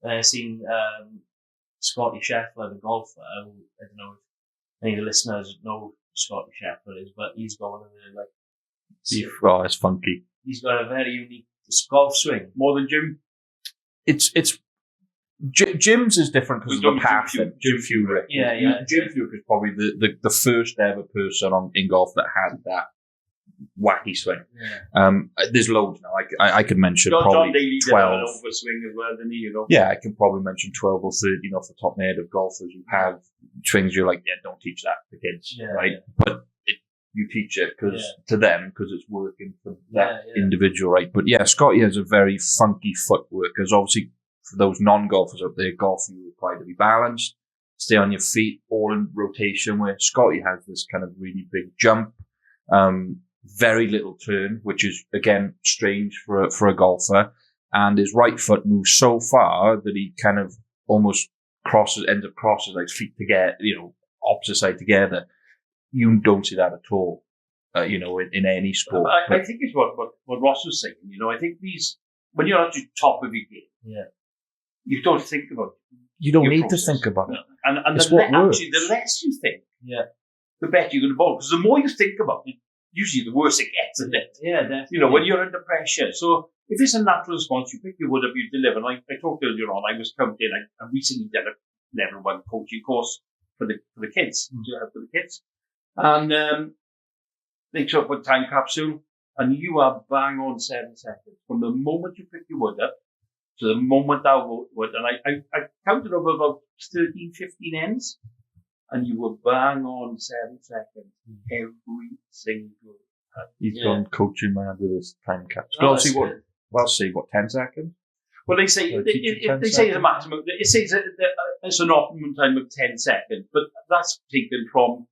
I seen Scotty Scheffler, the golfer. I don't know if any of the listeners know who Scotty Scheffler is, but he's got one of the it's funky. He's got a very unique golf swing. More than Jim. Jim's is different because of the path. Jim Furyk. Yeah. Jim Furyk is probably the first ever person in golf that had that wacky swing. Yeah. There's loads now. I could mention John probably Daly 12. did an over swing as well, didn't he? Yeah, I can probably mention 12 or 13 off the top of my head of golfers who have swings you're like, don't teach that to kids, right? Yeah. But you teach it to them because it's working for that individual, right? But Scotty has a very funky footwork, because obviously for those non-golfers out there, golf you require to be balanced, stay on your feet, all in rotation, where Scotty has this kind of really big jump, very little turn, which is again strange for a golfer, and his right foot moves so far that he kind of almost ends up crosses like feet together, opposite side together. You don't see that at all, in any sport. I think it's what Ross was saying. I think when you're at the top of your game, you don't think about it. You don't need to think about it. And it's the less you think, the better you're going to bowl. Because the more you think about it, usually the worse it gets, isn't it? Yeah, definitely. When you're under pressure. So if it's a natural response, you pick your wood up, you deliver. And I talked earlier on, I was counting. I recently did a level 1 coaching course for the kids, for the kids. And they took a time capsule, and you are bang on 7 seconds from the moment you pick your wood up to the moment that wood. And I counted over about 13, 15 ends, and you were bang on 7 seconds every single time. He's gone coaching man with his time capsule. Well, see what 10 seconds. Well, they say it's a maximum. It says it's an optimum time of 10 seconds, but that's taken from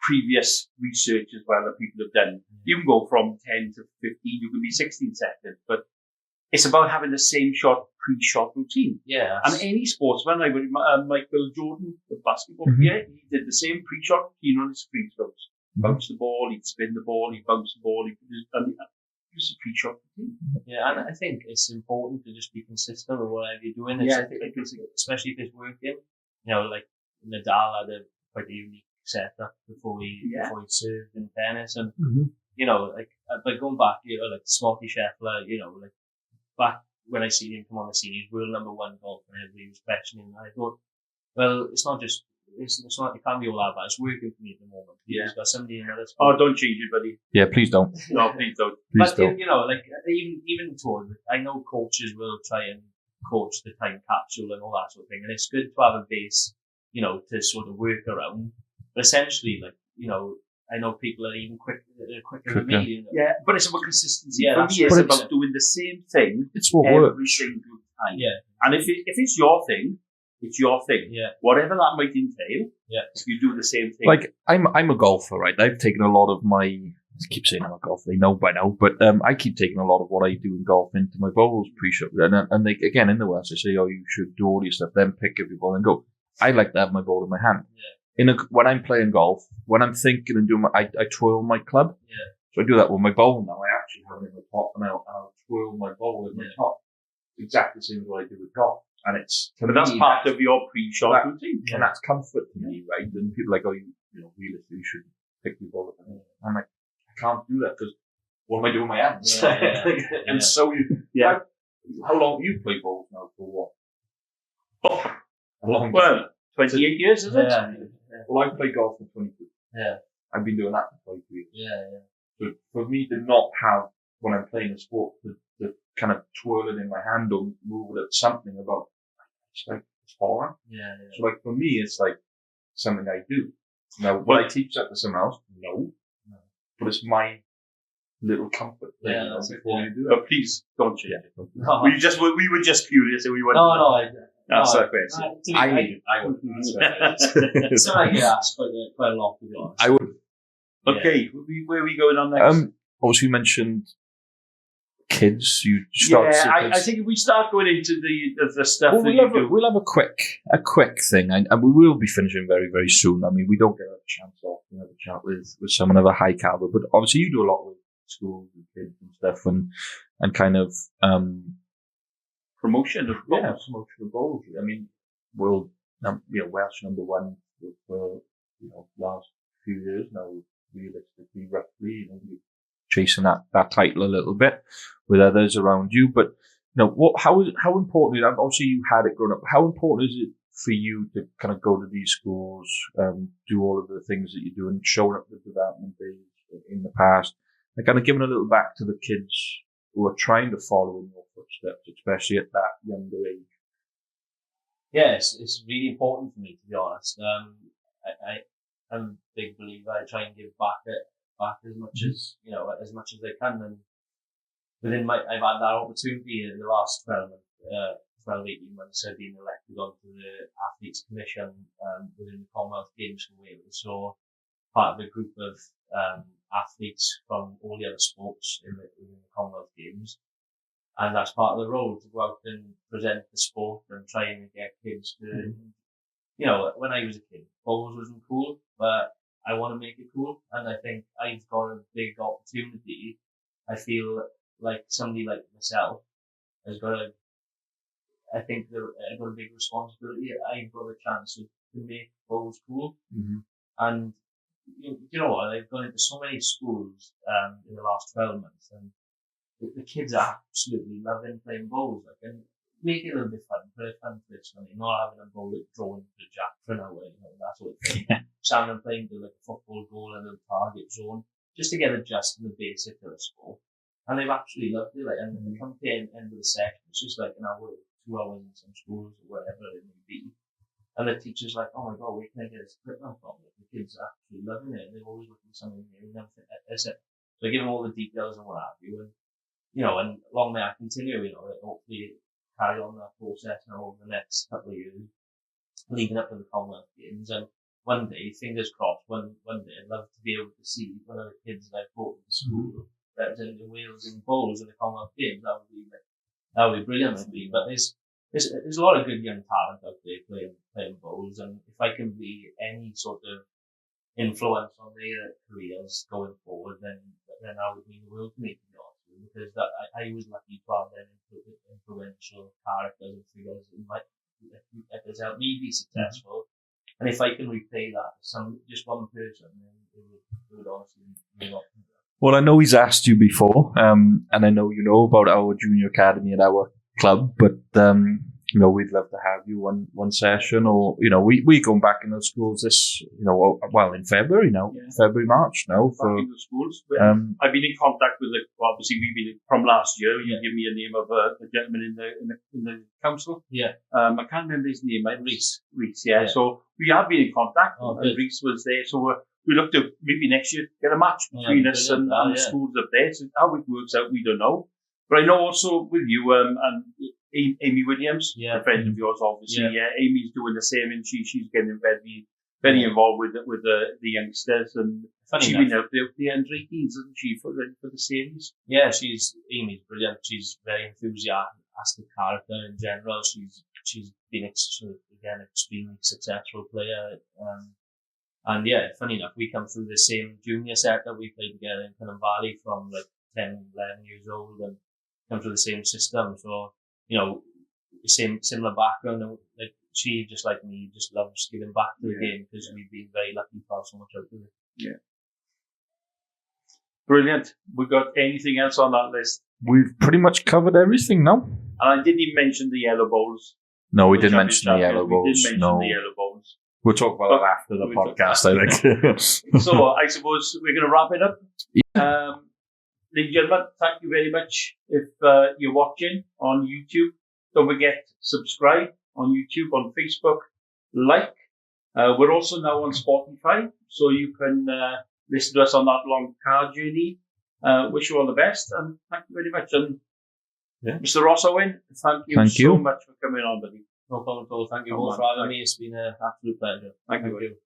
previous research as well that people have done. You can go from 10 to 15, you can be 16 seconds, but it's about having the same pre-shot routine. Yeah. And any sportsman, like Michael Jordan, the basketball player, he did the same pre-shot routine on his free throws. Bounce the ball, he'd spin the ball, he'd bounce the ball, just a pre-shot routine. Yeah, and I think it's important to just be consistent with whatever you're doing. Yeah. Especially if it's working. You know, like Nadal had quite a unique setup before he served in tennis. And, you know, like, but going back, you know, like Scotty Scheffler, you know, like back when I seen him come on the scene, he's world number one golfer and everybody was questioning. And I thought, well, it's not, it can't be all that bad. It's working for me at the moment. He's got somebody in another sport. Oh, don't change it, buddy. Yeah, please don't. No, please don't. Please don't. You know, like, even towards, I know coaches will try and coach the time capsule and all that sort of thing. And it's good to have a base, you know, to sort of work around. But essentially, like, you know, I know people are even quicker than me. You know? Yeah, but it's about consistency. Yeah, for me, it's but about doing the same thing It's what every works. single time. Yeah. And if it's your thing, it's your thing. Yeah. Whatever that might entail, Yeah. you do the same thing. Like, I'm a golfer, right? I've taken a lot of my, I keep saying I'm a golfer, they know by now, but I keep taking a lot of what I do in golf into my bowls pre-shot. And they, again, in the West, they say, oh, you should do all your stuff, then pick up your ball and go. I like to have my ball in my hand. Yeah. When I'm playing golf, when I'm thinking and doing I twirl my club. Yeah. So I do that with my bowl now. I actually have it in the top and I'll twirl my bowl in my top. Exactly the same as what I do with golf. And it's, but that's part of your pre-shot routine. And that's comfort to me, right? And people are like, oh, you know, realistically, you should pick your ball up. I'm like, I can't do that because what am I doing with my hands? And so how long you play balls now for what? Oh, A long time. well, 28 years, is it? Yeah. Well, I play golf for 22. Yeah. I've been doing that for 22 years. Yeah. So for me to not have, when I'm playing a sport, the kind of twirl it in my hand or move it at something about, it's like, it's foreign. Yeah. So like for me, it's like something I do. Now, will I teach that to someone else? No. But it's my little comfort thing before you do it. But please don't change it. No. We were just curious and we went. That's the question. I would. So I get asked quite a lot, to be honest. I would. Okay, where are we going on next? Also, you mentioned kids. You start. Yeah, I think if we start going into the stuff Well, that we'll have a quick thing, and we will be finishing very, very soon. I mean, we don't get a chance to have a chat with someone of a high caliber, but obviously you do a lot with schools and kids and stuff, and kind of promotion of bowls. Promotion of bowls. I mean, Welsh number one for last few years now, realistically, roughly, chasing that title a little bit with others around you. But how important is it? Obviously you had it growing up. How important is it for you to kind of go to these schools, do all of the things that you're doing, showing up the development days in the past, and kind of giving a little back to the kids who are trying to follow in your footsteps, especially at that younger age? Yes, it's really important for me, to be honest. I'm a big believer. I try and give back as much as I can. And I've had that opportunity in the last 12, 18 months. I've been elected onto the Athletes Commission within the Commonwealth Games for Wales. So part of a group of athletes from all the other sports within the Commonwealth Games. And that's part of the role, to go out and present the sport and try and get kids to, when I was a kid, bowls wasn't cool, but I want to make it cool. And I think I've got a big opportunity. I feel like somebody like myself has got I've got a big responsibility. I've got a chance to make bowls cool. Mm-hmm. And you know what? I've gone into so many schools, in the last 12 months, and the kids are absolutely loving playing bowls. And make it a little bit fun, put a fun twist on it, not having a bowl drawing to the jack for an hour, that sort of thing. Sam and playing to like a football goal and a target zone, just to get adjusted to the basic of the sport. And they've absolutely loved it. And when they come to the end of the session, it's just like an hour, 2 hours in some schools or whatever it may be. And the teacher's like, oh my God, where can I get this equipment from? The kids are actually loving it. They're always looking for something new and everything. So I give them all the details and what have you. And, and along there I continue, hopefully carry on that process now over the next couple of years, leading up to the Commonwealth Games. And one day, fingers crossed, one day I'd love to be able to see one of the kids that I've brought to school representing Wales in bowls in the Commonwealth Games. That would be brilliant for me. But there's a lot of good young talent out there playing bowls, and if I can be any sort of influence on their careers going forward, then that would mean the world to me, to be honest with you, because I was lucky to have them influential characters and figures in my that has helped me be successful. And if I can repay that to just one person, then it would honestly mean a lot. Well, I know he's asked you before, and I know you know about our junior academy at our club, but we'd love to have you one session, or we going back in the schools this, in February now, February, March now. Back in the schools. I've been in contact with obviously we've been from last year. You give me a name of a gentleman in the council. Yeah. I can't remember his name. Reese. Yeah. So we have been in contact, and Reese was there. So we looked to maybe next year get a match between us and the schools up there. So how it works out, we don't know. But I know also with you and Amy Williams, a friend of yours, obviously. Yeah, Amy's doing the same, and she's getting very, very involved with the youngsters, and she's been out there with the under-18s, hasn't she, for the series? Yeah, Amy's brilliant. She's very enthusiastic character in general. She's been again extremely successful player. And yeah, funny enough, we come through the same junior set that we played together in Cunham Valley from like 10, 11 years old, and come through the same system. So, similar background. And, like, she, just like me, just loves giving back to the game, because we've been very lucky to have so much out of it. Yeah. Brilliant. We got anything else on that list? We've pretty much covered everything now. And I didn't even mention the yellow bowls. No, we didn't mention the yellow bowls. We did mention the yellow bowls. We'll talk about that after the podcast, I think. So I suppose we're going to wrap it up. Yeah. Ladies and gentlemen, thank you very much. If you're watching on YouTube, don't forget subscribe on YouTube, on Facebook, like. We're also now on Spotify, so you can listen to us on that long car journey. Wish you all the best, and thank you very much. And Mr. Ross Owen, thank you so much for coming on, buddy. No problem at all. Thank you both for having me. It's been an absolute pleasure. Thank you.